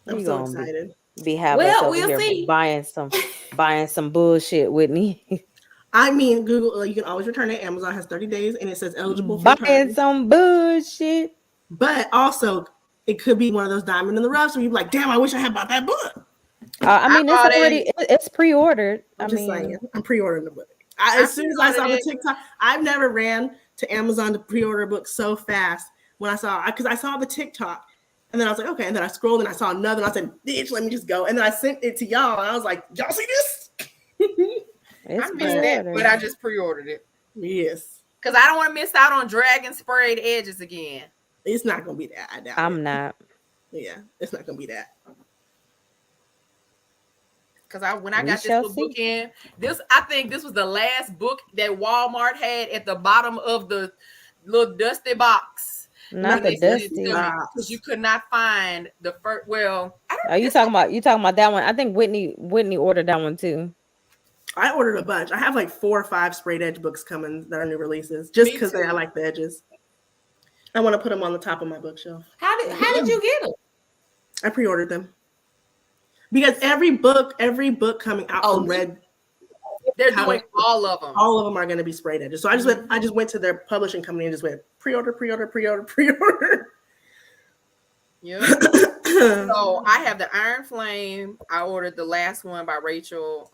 Speaker 2: I'm so excited.
Speaker 3: Be having over here buying some bullshit, Whitney.
Speaker 2: I mean, Google. You can always return it. Amazon has 30 days, and it says eligible for
Speaker 3: buying
Speaker 2: return.
Speaker 3: some bullshit.
Speaker 2: But also, it could be one of those diamond in the rough. So you're like, damn, I wish I had bought that book.
Speaker 3: I mean, it's already it's pre-ordered.
Speaker 2: I'm pre-ordering the book. As soon as I saw the TikTok, I've never ran to Amazon to pre-order a book so fast. When I saw, because I saw the TikTok, And then I was like, okay. And then I scrolled and I saw another. And I said, bitch, let me just go. And then I sent it to y'all. And I was like, y'all see this?
Speaker 1: I missed that, but I just pre-ordered it.
Speaker 2: Yes.
Speaker 1: Because I don't want to miss out on dragon sprayed edges again.
Speaker 2: It's not going to be that. I doubt
Speaker 3: I'm not.
Speaker 2: Yeah, it's not going to be that.
Speaker 1: Because when I got this little book in, I think this was the last book that Walmart had at the bottom of the little dusty box.
Speaker 3: Not the dusty
Speaker 1: box. Because you could not find the first. Well, I don't
Speaker 3: know. You talking about that one? I think Whitney ordered that one too.
Speaker 2: I ordered a bunch. I have like 4 or 5 sprayed edge books coming that are new releases, just because I like the edges. I want to put them on the top of my bookshelf.
Speaker 4: How did you get them?
Speaker 2: I pre-ordered them because every book coming out from Red,
Speaker 1: they're doing all of them.
Speaker 2: All of them are going to be sprayed edges. So I just went to their publishing company and just went pre-order.
Speaker 1: Yeah. So I have the Iron Flame. I ordered the last one by Rachel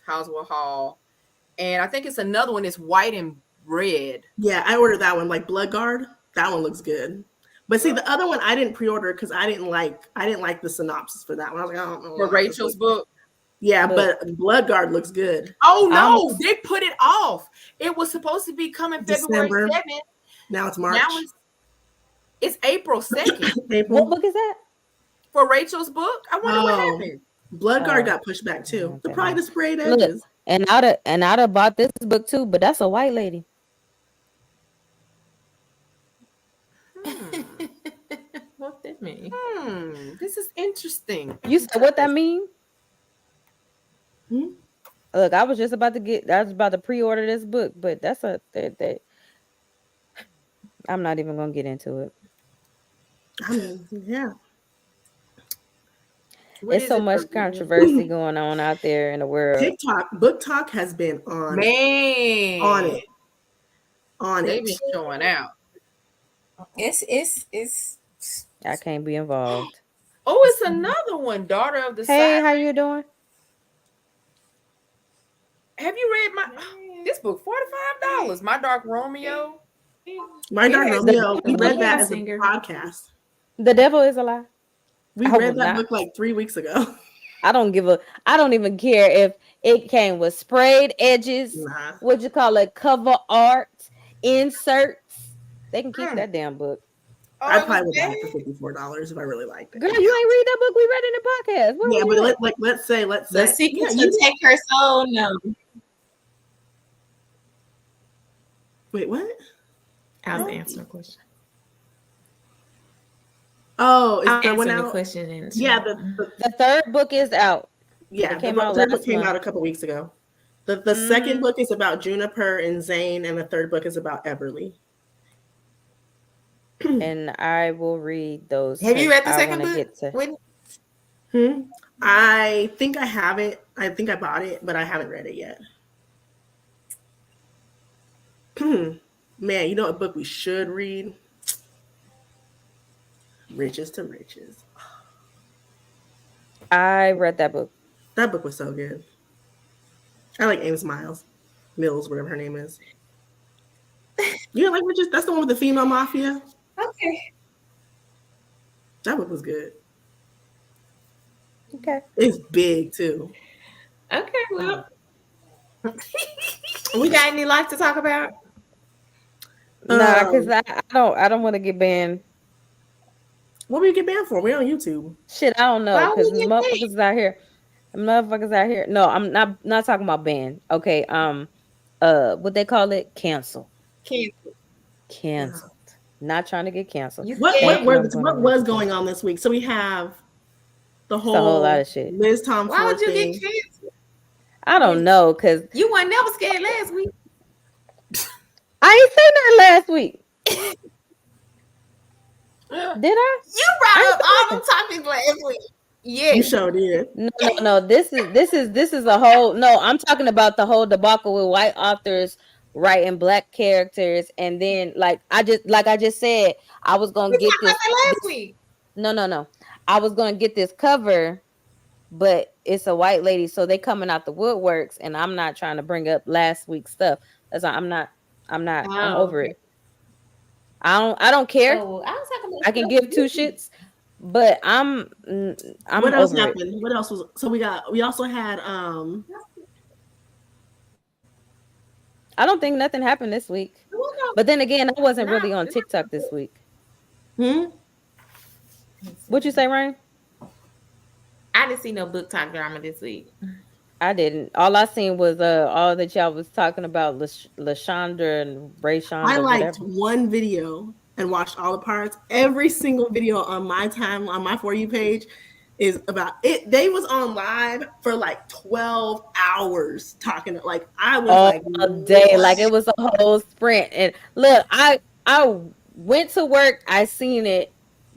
Speaker 1: Housewell Hall, and I think it's another one. It's white and red.
Speaker 2: Yeah, I ordered that one, like Bloodguard. That one looks good. But see, the other one I didn't pre-order because I didn't like the synopsis for that one. I was like, I don't know.
Speaker 1: For Rachel's book.
Speaker 2: Yeah, but Bloodguard looks good.
Speaker 1: Oh no, they put it off. It was supposed to be coming February 7th.
Speaker 2: Now it's March.
Speaker 1: Now it's April 2nd.
Speaker 3: What book is that?
Speaker 1: For Rachel's book. I wonder what happened.
Speaker 2: Bloodguard got pushed back too. Okay. Probably the sprayed edges.
Speaker 3: Look, and I'd have bought this book too, but that's a white lady.
Speaker 4: What that mean?
Speaker 1: This is interesting.
Speaker 3: You said what that mean? Look, I was about to pre-order this book, but that's that. I'm not even gonna get into it.
Speaker 2: I mean, yeah.
Speaker 3: It's so much controversy going on out there in the world.
Speaker 2: Book Talk has been on it.
Speaker 1: They've been showing out.
Speaker 5: It's
Speaker 3: I can't be involved.
Speaker 1: Oh, it's another one, Daughter of the
Speaker 3: Hey,
Speaker 1: Silent.
Speaker 3: how you doing?
Speaker 1: Have you read this book? $45. My Dark Romeo.
Speaker 2: My Dark Romeo. We read that as a podcast.
Speaker 3: The Devil is a Lie.
Speaker 2: We read that book like 3 weeks ago.
Speaker 3: I don't even care if it came with sprayed edges.
Speaker 2: Nah.
Speaker 3: What you call it? Cover art, inserts. They can keep that damn book.
Speaker 2: I probably would buy it for $54 if I really liked it.
Speaker 3: Girl, you ain't read that book we read in the podcast.
Speaker 2: Yeah, but let's say
Speaker 4: The Secret to Take Her Soul. No.
Speaker 2: Wait, what?
Speaker 4: I was answering a question.
Speaker 2: Oh, is
Speaker 4: that
Speaker 2: one
Speaker 4: out?
Speaker 2: out?
Speaker 4: Question
Speaker 2: yeah,
Speaker 3: the third book is out.
Speaker 2: Yeah, the third book came out a couple weeks ago. The second book is about Juniper and Zane, and the third book is about Everly.
Speaker 3: And I will read those.
Speaker 4: Have you read the second book?
Speaker 2: I think I have it. I think I bought it, but I haven't read it yet. Man, you know what book we should read? Riches to Riches.
Speaker 3: I read that book.
Speaker 2: That book was so good. I like Ames Mills, whatever her name is. You don't like Riches? That's the one with the female mafia?
Speaker 4: Okay.
Speaker 2: That book was good.
Speaker 3: Okay.
Speaker 2: It's big too.
Speaker 4: Okay, well. We got any life to talk about?
Speaker 3: Nah, because I don't want to get banned.
Speaker 2: What do we get banned for? We're on YouTube.
Speaker 3: Shit, I don't know. Because motherfuckers out here. Motherfuckers out here. No, I'm not talking about ban. Okay. What they call it? Canceled. Canceled. Not trying to get canceled.
Speaker 2: What was going on this week? So we have the whole
Speaker 3: lot of shit.
Speaker 2: Liz Tom.
Speaker 4: Why would you get canceled?
Speaker 3: I don't know, because
Speaker 4: you weren't never scared last week.
Speaker 3: I ain't say nothing last week. Did I?
Speaker 4: You brought up all them topics last week. Yeah,
Speaker 2: you sure did.
Speaker 3: No. This is a whole. No, I'm talking about the whole debacle with white authors writing black characters, and then like I just said, I was gonna get this
Speaker 4: last week.
Speaker 3: No. I was gonna get this cover, but it's a white lady, so they coming out the woodworks, and I'm not trying to bring up last week's stuff. That's why I'm over it. I don't care.
Speaker 4: Oh,
Speaker 3: I can give two shits. But I'm
Speaker 2: what else
Speaker 3: over it.
Speaker 2: happened? What else was so we also had
Speaker 3: I don't think nothing happened this week. But then again, I wasn't really on TikTok this week. What'd you say, Rayn?
Speaker 4: I didn't see no book talk drama this week.
Speaker 3: I didn't. All I seen was all that y'all was talking about LaShonda and Ray Shonda.
Speaker 2: I liked
Speaker 3: whatever.
Speaker 2: one video and watched all the parts. Every single video on my For You page is about it. They was on live for like 12 hours talking. Like I was
Speaker 3: all
Speaker 2: like
Speaker 3: day,
Speaker 2: what?
Speaker 3: like it was a whole sprint. And look, I went to work, I seen it,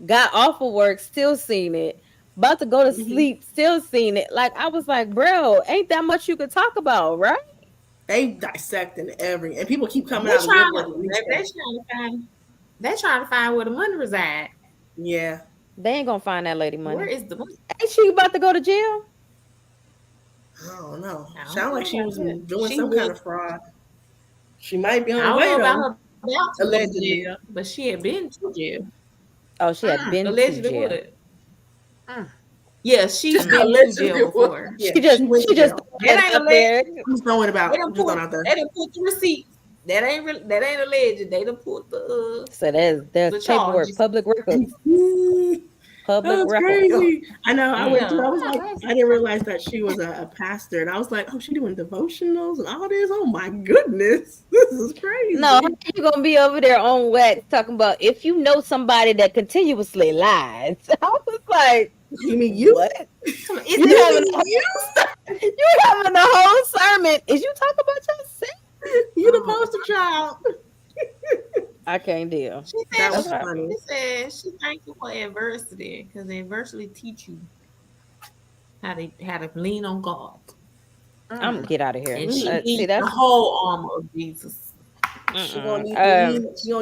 Speaker 3: got off of work, still seen it, about to go to sleep, still seen it. Like I was like, bro, ain't that much you could talk about, right?
Speaker 2: They dissecting and people keep coming
Speaker 4: They're
Speaker 2: out.
Speaker 4: They're trying to find where the money reside.
Speaker 2: Yeah,
Speaker 3: they ain't gonna find that lady money.
Speaker 4: Where is the money?
Speaker 3: Ain't she about to go to jail?
Speaker 2: I don't know. Sound like she was doing some
Speaker 4: was.
Speaker 2: kind of fraud. She might be on
Speaker 4: I
Speaker 2: the
Speaker 4: don't
Speaker 2: way
Speaker 4: know about
Speaker 2: though.
Speaker 4: her about to
Speaker 2: Allegedly.
Speaker 4: jail, but she had been to jail.
Speaker 3: Oh, she had been to
Speaker 4: Allegedly
Speaker 3: jail.
Speaker 4: would. Yeah, she's been to jail before.
Speaker 2: Yeah,
Speaker 3: she just
Speaker 4: that ain't
Speaker 3: up there.
Speaker 2: I'm throwing about.
Speaker 4: They done put the receipts. That ain't alleged. They done put the
Speaker 3: So there's
Speaker 4: the
Speaker 3: paperwork,
Speaker 4: charges.
Speaker 3: public records. Public
Speaker 2: That's
Speaker 3: record.
Speaker 2: crazy. I know. I went through. I was
Speaker 4: Yeah.
Speaker 2: like, I didn't realize that she was a pastor, and I was like, oh, she doing devotionals and all this. Oh my goodness, this is crazy.
Speaker 3: No, you're gonna be over there on wax talking about if you know somebody that continuously lies. I was like,
Speaker 2: you mean you?
Speaker 3: what?
Speaker 2: You
Speaker 3: having a whole sermon. Is you talking about yourself?
Speaker 2: You the poster child.
Speaker 3: I can't deal.
Speaker 4: She said
Speaker 2: That was funny.
Speaker 4: She said she thankful for adversity because adversity teach you how to lean on God.
Speaker 3: I'm gonna get out of here.
Speaker 4: And she
Speaker 3: See,
Speaker 4: needs
Speaker 3: that's
Speaker 4: the whole armor of Jesus.
Speaker 2: She gonna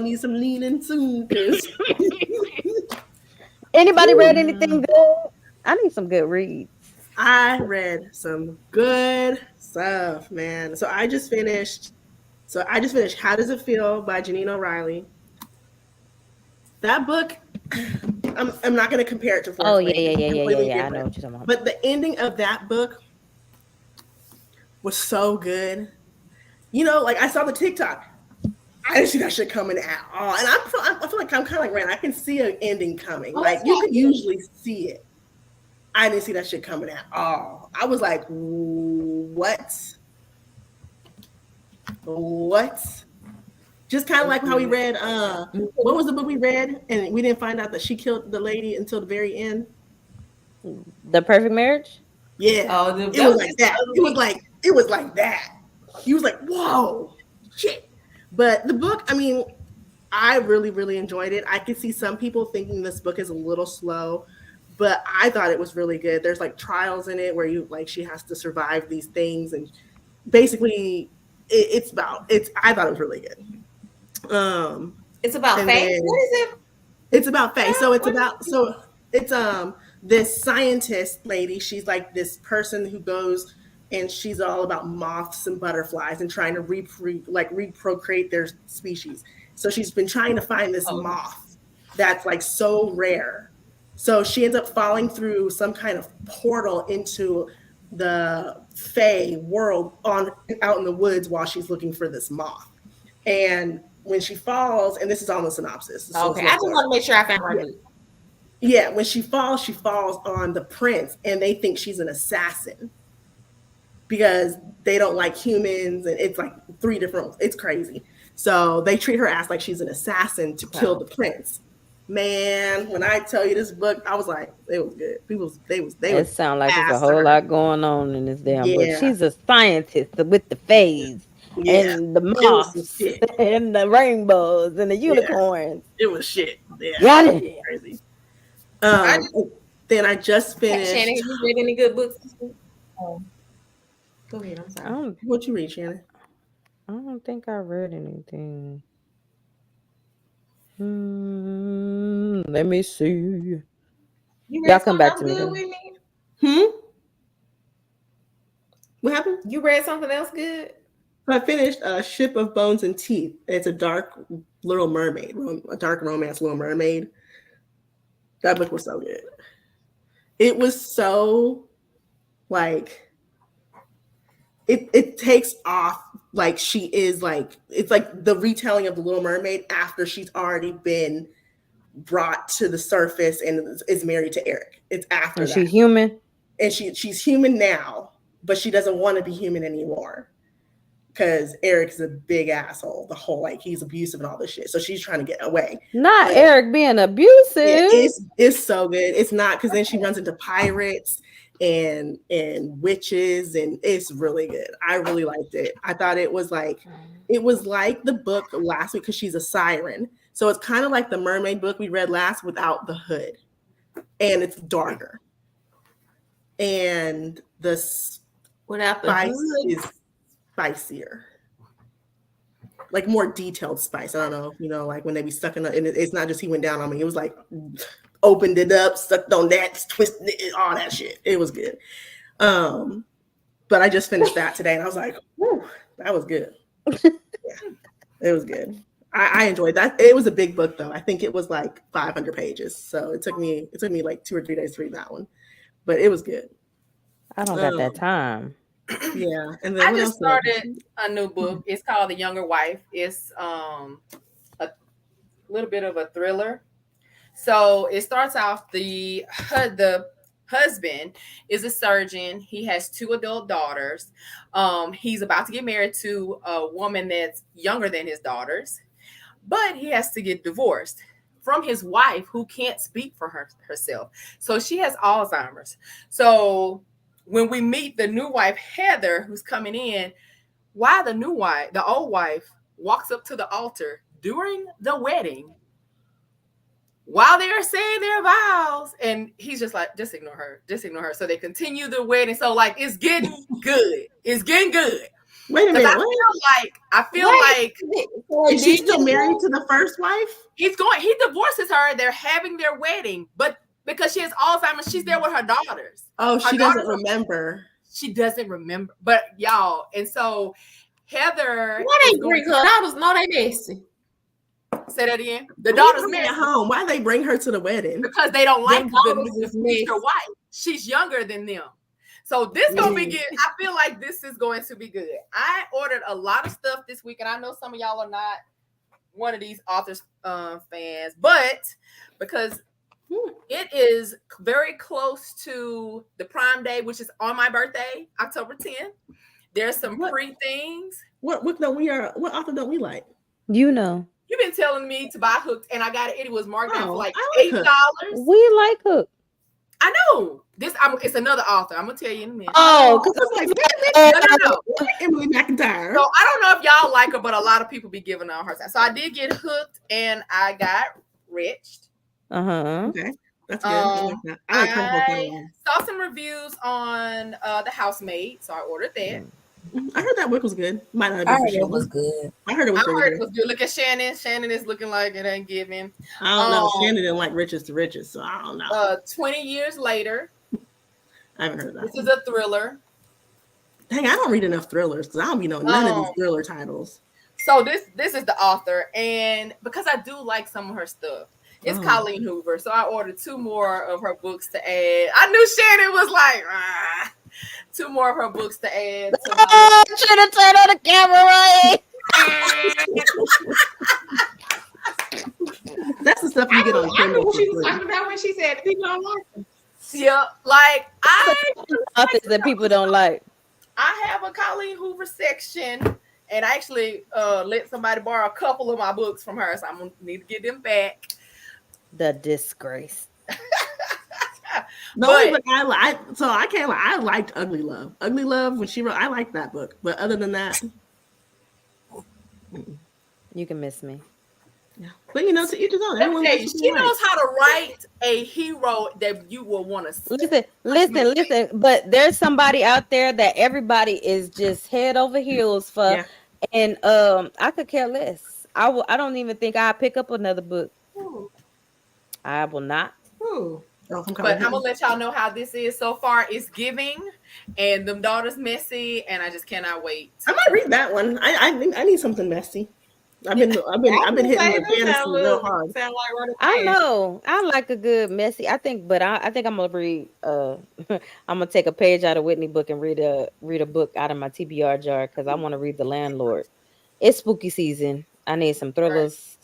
Speaker 2: need some leaning soon.
Speaker 3: Anybody read anything good? I need some good reads.
Speaker 2: I read some good stuff, man. So I just finished How Does It Feel by Janine O'Reilly. That book, I'm not going to compare it to Fourth Wing.
Speaker 3: Yeah. I know what you're talking about.
Speaker 2: But the ending of that book was so good. You know, like I saw the TikTok. I didn't see that shit coming at all. And I feel like I'm kind of like Rayn. I can see an ending coming. Like you can usually see it. I didn't see that shit coming at all. I was like, what? Just kind of like how we read, what was the book we read? And we didn't find out that she killed the lady until the very end.
Speaker 3: The Perfect Marriage?
Speaker 2: Yeah.
Speaker 4: Oh,
Speaker 2: it was like that. It was like that. He was like, whoa, shit. But the book, I mean, I really, really enjoyed it. I could see some people thinking this book is a little slow, but I thought it was really good. There's like trials in it where she has to survive these things, and basically I thought it was really good.
Speaker 4: It's about faith. What is it?
Speaker 2: It's about faith. It's this scientist lady. She's like this person who goes and she's all about moths and butterflies and trying to reprocreate their species. So she's been trying to find this moth that's like so rare. So she ends up falling through some kind of portal into the Fae world out in the woods while she's looking for this moth. And when she falls, and this is on the synopsis.
Speaker 4: Okay, I just want to make sure I found right.
Speaker 2: Yeah, when she falls on the prince, and they think she's an assassin because they don't like humans, and it's like it's crazy. So they treat her ass like she's an assassin to kill the prince. Man, when I tell you this book, I was like, it was good. It
Speaker 3: sounds like there's a whole lot going on in this damn book. She's a scientist with the phase and the moths and the rainbows and the unicorns.
Speaker 2: It was shit. Yeah. Crazy. Then I just finished.
Speaker 4: Shannon, have you read any good books? Go ahead. I'm sorry.
Speaker 2: What you read, Shannon?
Speaker 3: I don't think I read anything. Let me see. Y'all come back to me.
Speaker 2: What happened?
Speaker 4: You read something else good?
Speaker 2: I finished Ship of Bones and Teeth. It's a dark Little Mermaid, a dark romance Little Mermaid. That book was so good. It was so like it takes off like she is like it's like the retelling of the Little Mermaid after she's already been brought to the surface and is married to Eric. It's after
Speaker 3: And
Speaker 2: that.
Speaker 3: she's human.
Speaker 2: And she's human now, but she doesn't want to be human anymore. Because Eric is a big asshole. The whole like he's abusive and all this shit. So she's trying to get away.
Speaker 3: Not
Speaker 2: But,
Speaker 3: Eric being abusive.
Speaker 2: yeah, it's so good. It's not because then she runs into pirates and witches, and it's really good. I really liked it. I thought it was like the book last week because she's a siren. So it's kind of like the mermaid book we read last without the hood, and it's darker. And the
Speaker 4: Without the
Speaker 2: spice
Speaker 4: hood
Speaker 2: is spicier, like more detailed spice. I don't know, like when they be stuck in and it's not just he went down on me. It was like opened it up, sucked on that, twisted it, all that shit. It was good. But I just finished that today, and I was like, whew, that was good. Yeah, it was good. I enjoyed that. It was a big book though. I think it was like 500 pages, so it took me like 2 or 3 days to read that one. But it was good.
Speaker 3: I don't got that time.
Speaker 2: Yeah, and then
Speaker 1: I just started a new book. It's called The Younger Wife. It's a little bit of a thriller. So it starts off the husband is a surgeon. He has 2 adult daughters. He's about to get married to a woman that's younger than his daughters, but he has to get divorced from his wife who can't speak for herself. So she has Alzheimer's. So when we meet the new wife, Heather, who's coming in, why the old wife walks up to the altar during the wedding while they're saying their vows, and he's just like, just ignore her. So they continue the wedding. So like, it's getting good.
Speaker 2: Wait a minute.
Speaker 1: I feel like
Speaker 2: is she still married to the first wife?
Speaker 1: He divorces her. They're having their wedding, but because she has Alzheimer's, she's there with her daughters.
Speaker 2: Oh, she doesn't remember.
Speaker 1: She doesn't remember. But y'all, and so Heather.
Speaker 4: Why they bring her daughters? No, they messy.
Speaker 1: Say that again. The daughters
Speaker 2: at home. Why they bring her to the wedding?
Speaker 1: Because they don't like the future wife. She's younger than them. So this gonna be good. I feel like this is going to be good. I ordered a lot of stuff this week, and I know some of y'all are not one of these authors fans, but because it is very close to the Prime Day, which is on my birthday, October 10th. There's some free things.
Speaker 2: What author don't we like?
Speaker 1: You've been telling me to buy Hooked, and I got it. It was marked down for like $8.
Speaker 3: We like Hooked.
Speaker 1: I know. It's another author. I'm gonna tell you in a minute.
Speaker 2: Oh, because I was like,
Speaker 1: no.
Speaker 2: Emily McIntyre.
Speaker 1: So I don't know if y'all like her, but a lot of people be giving her a hard time. So I did get Hooked, and I got Rich.
Speaker 2: Okay, that's good. I
Speaker 1: saw some reviews on The Housemaid, so I ordered that.
Speaker 2: I heard that book was good.
Speaker 5: I heard it was good.
Speaker 2: I heard it was good.
Speaker 1: Look at Shannon. Shannon is looking like it ain't giving.
Speaker 2: I don't know. Shannon didn't like Riches to Riches, so I don't know.
Speaker 1: 20 Years Later.
Speaker 2: I haven't heard that.
Speaker 1: This is a thriller.
Speaker 2: Dang, I don't read enough thrillers because I don't know none of these thriller titles.
Speaker 1: So this is the author, and because I do like some of her stuff, it's Colleen Hoover. So I ordered 2 more of her books to add. I knew Shannon was like, 2 more of her books to add.
Speaker 3: I should have turned on the camera, right?
Speaker 2: That's the stuff you get on
Speaker 4: Kindle. I knew what she was talking about when she said people don't like them.
Speaker 1: Yeah, like
Speaker 3: authors that people don't like.
Speaker 1: I have a Colleen Hoover section, and I actually let somebody borrow a couple of my books from her, so I'm gonna need to get them back.
Speaker 3: The disgrace.
Speaker 2: No, but I can't lie. I liked Ugly Love. Ugly Love, when she wrote, I liked that book. But other than that,
Speaker 3: you can miss me.
Speaker 2: Yeah, but to each his own.
Speaker 1: She knows how to write a hero that you will want to see.
Speaker 3: Listen. But there's somebody out there that everybody is just head over heels for, and I could care less. I don't even think I'll pick up another book. I will not.
Speaker 1: But I'm gonna let y'all know how this is so far. It's giving, and them daughters messy, and I just cannot wait.
Speaker 2: I might read that one. I need something messy. I've been hitting the fantasy real hard.
Speaker 4: Sound like
Speaker 3: I know. I like a good messy. I think I'm gonna read. I'm gonna take a page out of Whitney book and read a book out of my TBR jar because I want to read The Landlord. It's spooky season. I need some thrillers.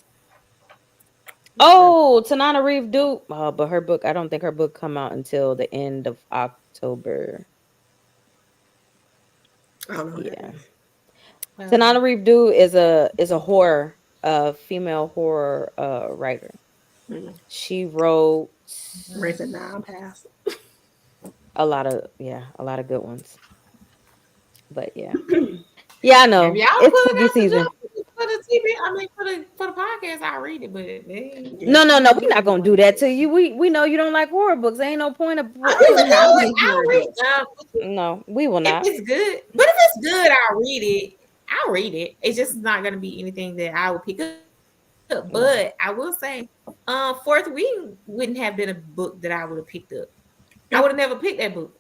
Speaker 3: Oh, Tanana Reeve do. Oh, but her book. I don't think her book come out until the end of October.
Speaker 2: I don't know.
Speaker 3: Yeah. Tanana Reeve do is a horror, female horror writer. She wrote
Speaker 2: Ray said, "Nah, I'm past."
Speaker 3: a lot of good ones. But yeah, I know it's spooky season.
Speaker 4: For the TV, I mean for the podcast, I read it, but
Speaker 3: No, we're not gonna do that to you. We know you don't like horror books. There ain't no point of.
Speaker 4: I'll read.
Speaker 3: No, we will not.
Speaker 4: If it's good, but if it's good, I'll read it. It's just not gonna be anything that I would pick up. But I will say, Fourth Wing wouldn't have been a book that I would have picked up. I would have never picked that book.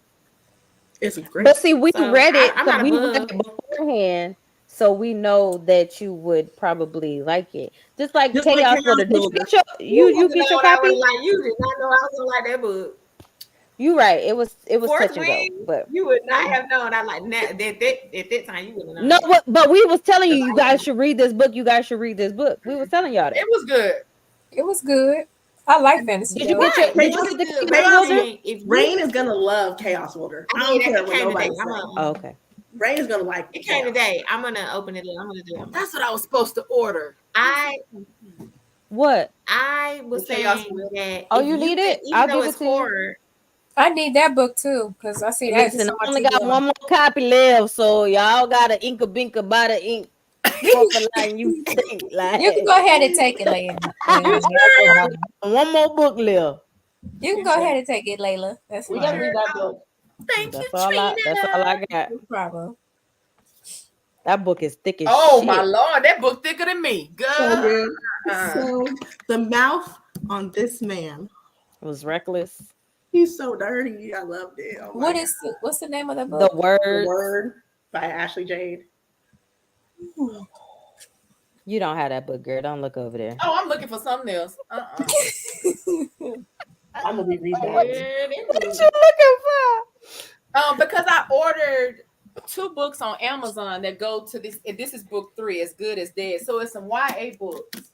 Speaker 2: It's great.
Speaker 3: But see, we read it. We read it beforehand, so we know that you would probably like it. Just like Chaos Order. Did you get your copy?
Speaker 4: Like you did not know I was gonna like that book.
Speaker 3: You right. It was
Speaker 4: Fourth
Speaker 3: touch and go, but
Speaker 4: you would not have known. I like that at that time you wouldn't have known.
Speaker 3: No, but we was telling you guys should read this book. You guys should read this book. We was telling y'all that.
Speaker 1: It was good.
Speaker 5: It was good. I like fantasy.
Speaker 3: Did you get the
Speaker 2: Rayn is gonna love Chaos Order. I don't care what nobody says.
Speaker 3: Okay.
Speaker 2: Rayn is gonna like
Speaker 4: it. Came today. I'm gonna open it. I'm gonna do it.
Speaker 1: That's what I was supposed to order.
Speaker 3: What?
Speaker 4: I was saying that.
Speaker 3: Oh, you need it? I'll give it to
Speaker 4: you.
Speaker 5: I need that book too because I see that.
Speaker 3: Listen, I only got one more copy left, so y'all gotta inka binka by the ink. You think, like,
Speaker 5: you can go ahead and take it, Leila.
Speaker 3: One more book left.
Speaker 5: You can go ahead and take it, Leila. That's fine.
Speaker 2: We gotta read that book.
Speaker 1: Thank you,
Speaker 3: Trina. That's all I got.
Speaker 5: No problem.
Speaker 3: That book is thick as
Speaker 1: shit.
Speaker 3: My
Speaker 1: Lord, that book thicker than me. Good.
Speaker 2: So the mouth on this man
Speaker 3: was reckless.
Speaker 2: He's so dirty. I loved it. Oh
Speaker 5: what's the name of the book?
Speaker 3: The Word.
Speaker 2: The Word by Ashley Jade.
Speaker 3: You don't have that book, girl. Don't look over there.
Speaker 1: Oh, I'm looking for something else.
Speaker 2: I'm gonna reread that.
Speaker 3: What you looking for?
Speaker 1: Because I ordered 2 books on Amazon that go to this. And this is book 3, As Good as Dead. So it's some YA books.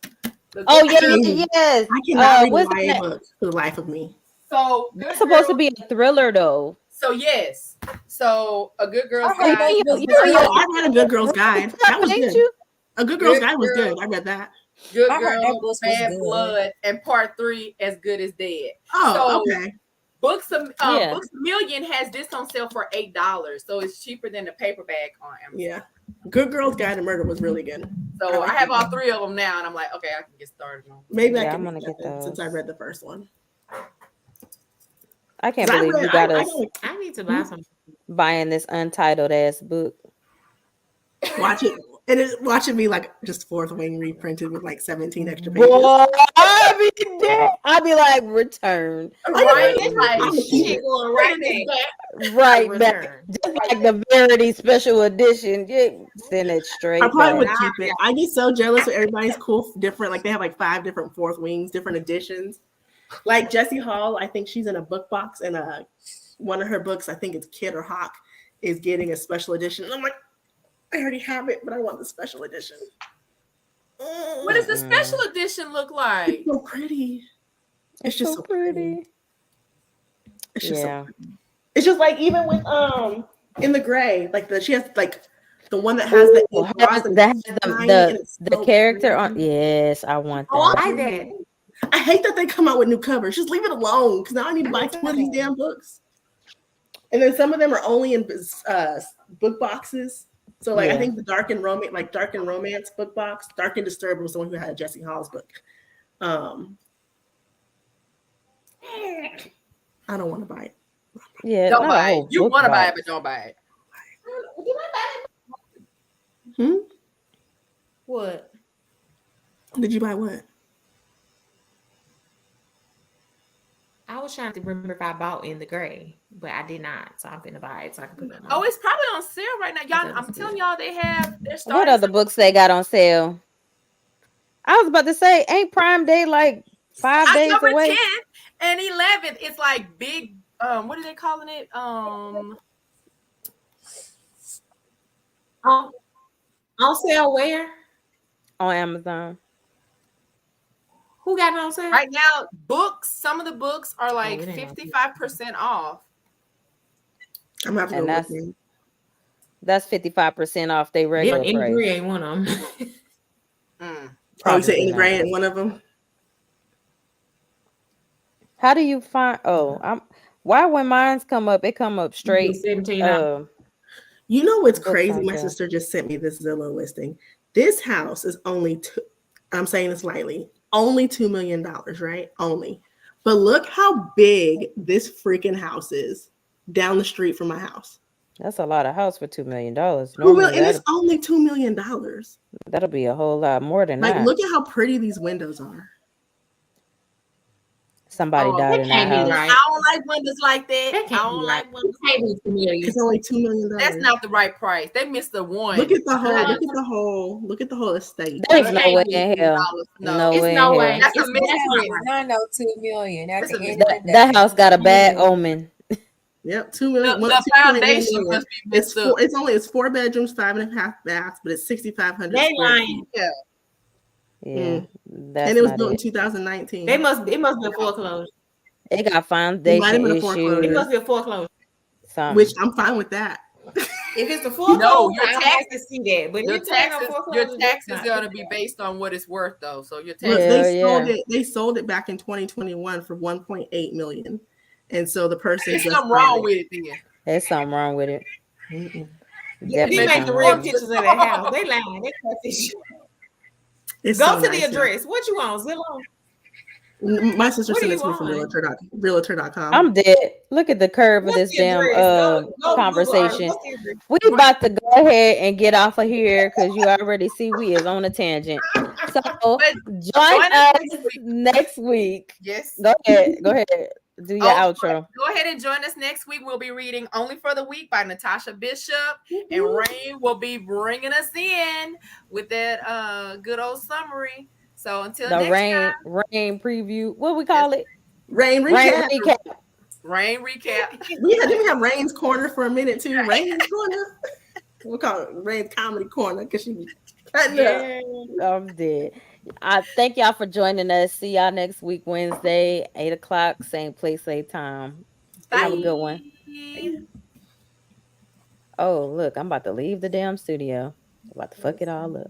Speaker 3: Yes.
Speaker 2: I cannot read YA books for the life of me.
Speaker 1: So
Speaker 3: it's supposed to be a thriller, though.
Speaker 1: So yes. So A Good Girl's Guide.
Speaker 2: I read A Good Girl's Guide. That was good. A Good Girl's Guide was good. I read that.
Speaker 1: Good Girl, Bad Blood, and part 3, As Good as Dead.
Speaker 2: Oh, okay.
Speaker 1: Books a Million has this on sale for $8, so it's cheaper than the paperback on Amazon.
Speaker 2: Yeah, Good Girl's Guide to Murder was really good.
Speaker 1: So I have all 3 of them now, and I'm like, okay, I can get started on.
Speaker 2: Maybe I can get those since I read the first one.
Speaker 3: I can't believe you got us.
Speaker 4: I need to buy some.
Speaker 3: Buying this untitled ass book.
Speaker 2: Watch it. And watching me like just Fourth Wing reprinted with like 17 extra pages.
Speaker 3: Boy, I'll be like, return.
Speaker 1: Right,
Speaker 3: right back. Just like the Verity special edition. You send it straight.
Speaker 2: I probably would keep it. I get so jealous when everybody's cool, different. Like they have like 5 different Fourth Wings, different editions. Like Jessie Hall, I think she's in a book box, and one of her books, I think it's Kid or Hawk, is getting a special edition. And I'm like, I already have it, but I want the special edition.
Speaker 1: What does the special edition look like?
Speaker 2: It's so pretty. It's just so pretty. It's just so pretty. It's just like even with In the Gray, like she has like the one that has
Speaker 3: the character on. Yes, I want that.
Speaker 4: Oh, I did.
Speaker 2: I hate that they come out with new covers. Just leave it alone, because now I need to buy 2 of these damn books. And then some of them are only in book boxes. So like I think the Dark and Romance book box, Dark and Disturbed was the one who had Jessie Hall's book. I don't want to buy it.
Speaker 3: Yeah,
Speaker 1: don't buy it. You want to buy it, but don't buy it.
Speaker 4: What?
Speaker 2: Did you buy what?
Speaker 4: I was trying to remember if I bought In the Gray, but I did not. So I'm gonna buy it so I can put it on.
Speaker 1: Oh, it's probably on sale right now. Y'all, I'm telling y'all they have.
Speaker 3: What other books they got on sale? I was about to say, ain't Prime Day like 5 days
Speaker 1: October
Speaker 3: away?
Speaker 1: 10th and 11th. It's like big. What are they calling it?
Speaker 4: On sale where?
Speaker 3: On Amazon.
Speaker 4: Who got it on sale?
Speaker 1: Right now, books. Some of the books are like
Speaker 4: it ain't
Speaker 1: 55% off.
Speaker 2: I'm gonna have to
Speaker 3: And
Speaker 2: go
Speaker 3: that's
Speaker 2: look.
Speaker 3: that's 55% off their regular
Speaker 4: Any
Speaker 3: price.
Speaker 4: ain't one of them.
Speaker 2: Oh, you said
Speaker 3: Probably
Speaker 2: Integrate
Speaker 3: not.
Speaker 2: ain't one of them?
Speaker 3: How do you find? Oh, why when mine's come up, it come up straight.
Speaker 4: $17.
Speaker 2: You know what's
Speaker 3: Books
Speaker 2: crazy?
Speaker 3: on
Speaker 2: My
Speaker 3: sale.
Speaker 2: sister just sent me this Zillow listing. This house is only I'm saying this lightly, only $2 million, right? Only. But look how big this freaking house is down the street from my house.
Speaker 3: That's a lot of house for $2 million.
Speaker 2: And
Speaker 3: Normally,
Speaker 2: it's only $2 million.
Speaker 3: that'll be a whole lot more than
Speaker 2: Like,
Speaker 3: that.
Speaker 2: look at how pretty these windows are.
Speaker 3: Somebody died in that
Speaker 4: can't be
Speaker 3: house.
Speaker 4: right.
Speaker 1: I don't like windows like that.
Speaker 4: That
Speaker 1: I
Speaker 4: can't
Speaker 1: don't
Speaker 4: be
Speaker 1: like
Speaker 4: right.
Speaker 1: windows.
Speaker 4: It can't be $2 million.
Speaker 2: It's only $2 million.
Speaker 1: That's not the right price. They missed the one.
Speaker 2: Look at the whole estate.
Speaker 3: There's no way in hell.
Speaker 1: No,
Speaker 4: It's
Speaker 3: way
Speaker 4: no
Speaker 3: in
Speaker 4: way.
Speaker 3: hell.
Speaker 1: That's a
Speaker 4: It's
Speaker 1: mystery.
Speaker 4: not
Speaker 5: Not no $2 million. At
Speaker 1: That's
Speaker 5: the
Speaker 1: a
Speaker 5: end of the day.
Speaker 3: That house got a bad omen.
Speaker 2: Yep, 2 million.
Speaker 1: The
Speaker 2: 2.1
Speaker 1: foundation
Speaker 2: million.
Speaker 1: must be
Speaker 2: It's
Speaker 1: messed up.
Speaker 2: it's 4 bedrooms, 5.5 baths, but it's 6,500
Speaker 4: They
Speaker 2: square
Speaker 4: lying.
Speaker 2: feet.
Speaker 3: Yeah, that's
Speaker 2: And it was
Speaker 3: not
Speaker 2: built in
Speaker 3: it.
Speaker 2: 2019.
Speaker 4: It must be a foreclosure.
Speaker 3: It got
Speaker 2: It might
Speaker 3: foundation
Speaker 2: have been a foreclosure.
Speaker 4: It
Speaker 3: issues.
Speaker 4: must be a foreclosure.
Speaker 3: Something.
Speaker 2: Which I'm fine with that.
Speaker 4: If it's a foreclosure,
Speaker 1: No, your
Speaker 4: I don't have to see that. But
Speaker 1: Your
Speaker 4: if it ain't no
Speaker 1: taxes,
Speaker 4: foreclosure,
Speaker 1: your
Speaker 4: that's
Speaker 1: taxes
Speaker 4: not-
Speaker 1: gonna be based on what it's worth, though. So your
Speaker 2: Look,
Speaker 1: taxes.
Speaker 3: Yeah,
Speaker 2: they sold it back in 2021 for 1.8 million. And so the person
Speaker 1: There's
Speaker 2: just
Speaker 1: something
Speaker 2: bought
Speaker 1: wrong
Speaker 2: it.
Speaker 1: with it then.
Speaker 3: there's something wrong with it.
Speaker 2: Mm-mm.
Speaker 4: Yeah, he
Speaker 3: Definitely
Speaker 4: make the
Speaker 3: something
Speaker 4: real
Speaker 3: wrong.
Speaker 4: pictures of that house. They lying. They catfish.
Speaker 2: It's
Speaker 4: Go
Speaker 2: so
Speaker 4: to
Speaker 2: nice
Speaker 4: the
Speaker 2: here.
Speaker 4: address. What you want? Zillow?
Speaker 2: My sister
Speaker 4: What
Speaker 2: sent
Speaker 4: do
Speaker 2: it to
Speaker 4: you
Speaker 2: me from
Speaker 4: want?
Speaker 2: realtor.com.
Speaker 3: I'm dead. Look at the curve of
Speaker 4: What's
Speaker 3: this
Speaker 4: the
Speaker 3: damn
Speaker 4: address? Go Google
Speaker 3: conversation.
Speaker 4: what's the address?
Speaker 3: We about to go ahead and get off of here because you already see we is on a tangent. So
Speaker 1: But
Speaker 3: join us next week.
Speaker 1: Yes.
Speaker 3: Go ahead. Do your outro.
Speaker 1: Go ahead and join us next week. We'll be reading Only for the Week by Natasha Bishop, and Rayn will be bringing us in with that good old summary. So until
Speaker 3: The
Speaker 1: next time,
Speaker 3: Rayn preview. What we call it?
Speaker 2: Rayn
Speaker 3: Rayn
Speaker 2: recap.
Speaker 3: recap.
Speaker 1: Rayn recap.
Speaker 2: Didn't we have Rayn's corner for a minute too? Rayn's corner. We'll call it Rayn's comedy corner because she was cutting up.
Speaker 3: I'm dead. I thank y'all for joining us. See y'all next week, Wednesday, 8:00, same place, same time. Have a good one. Oh, look, I'm about to leave the damn studio. About to fuck it all up.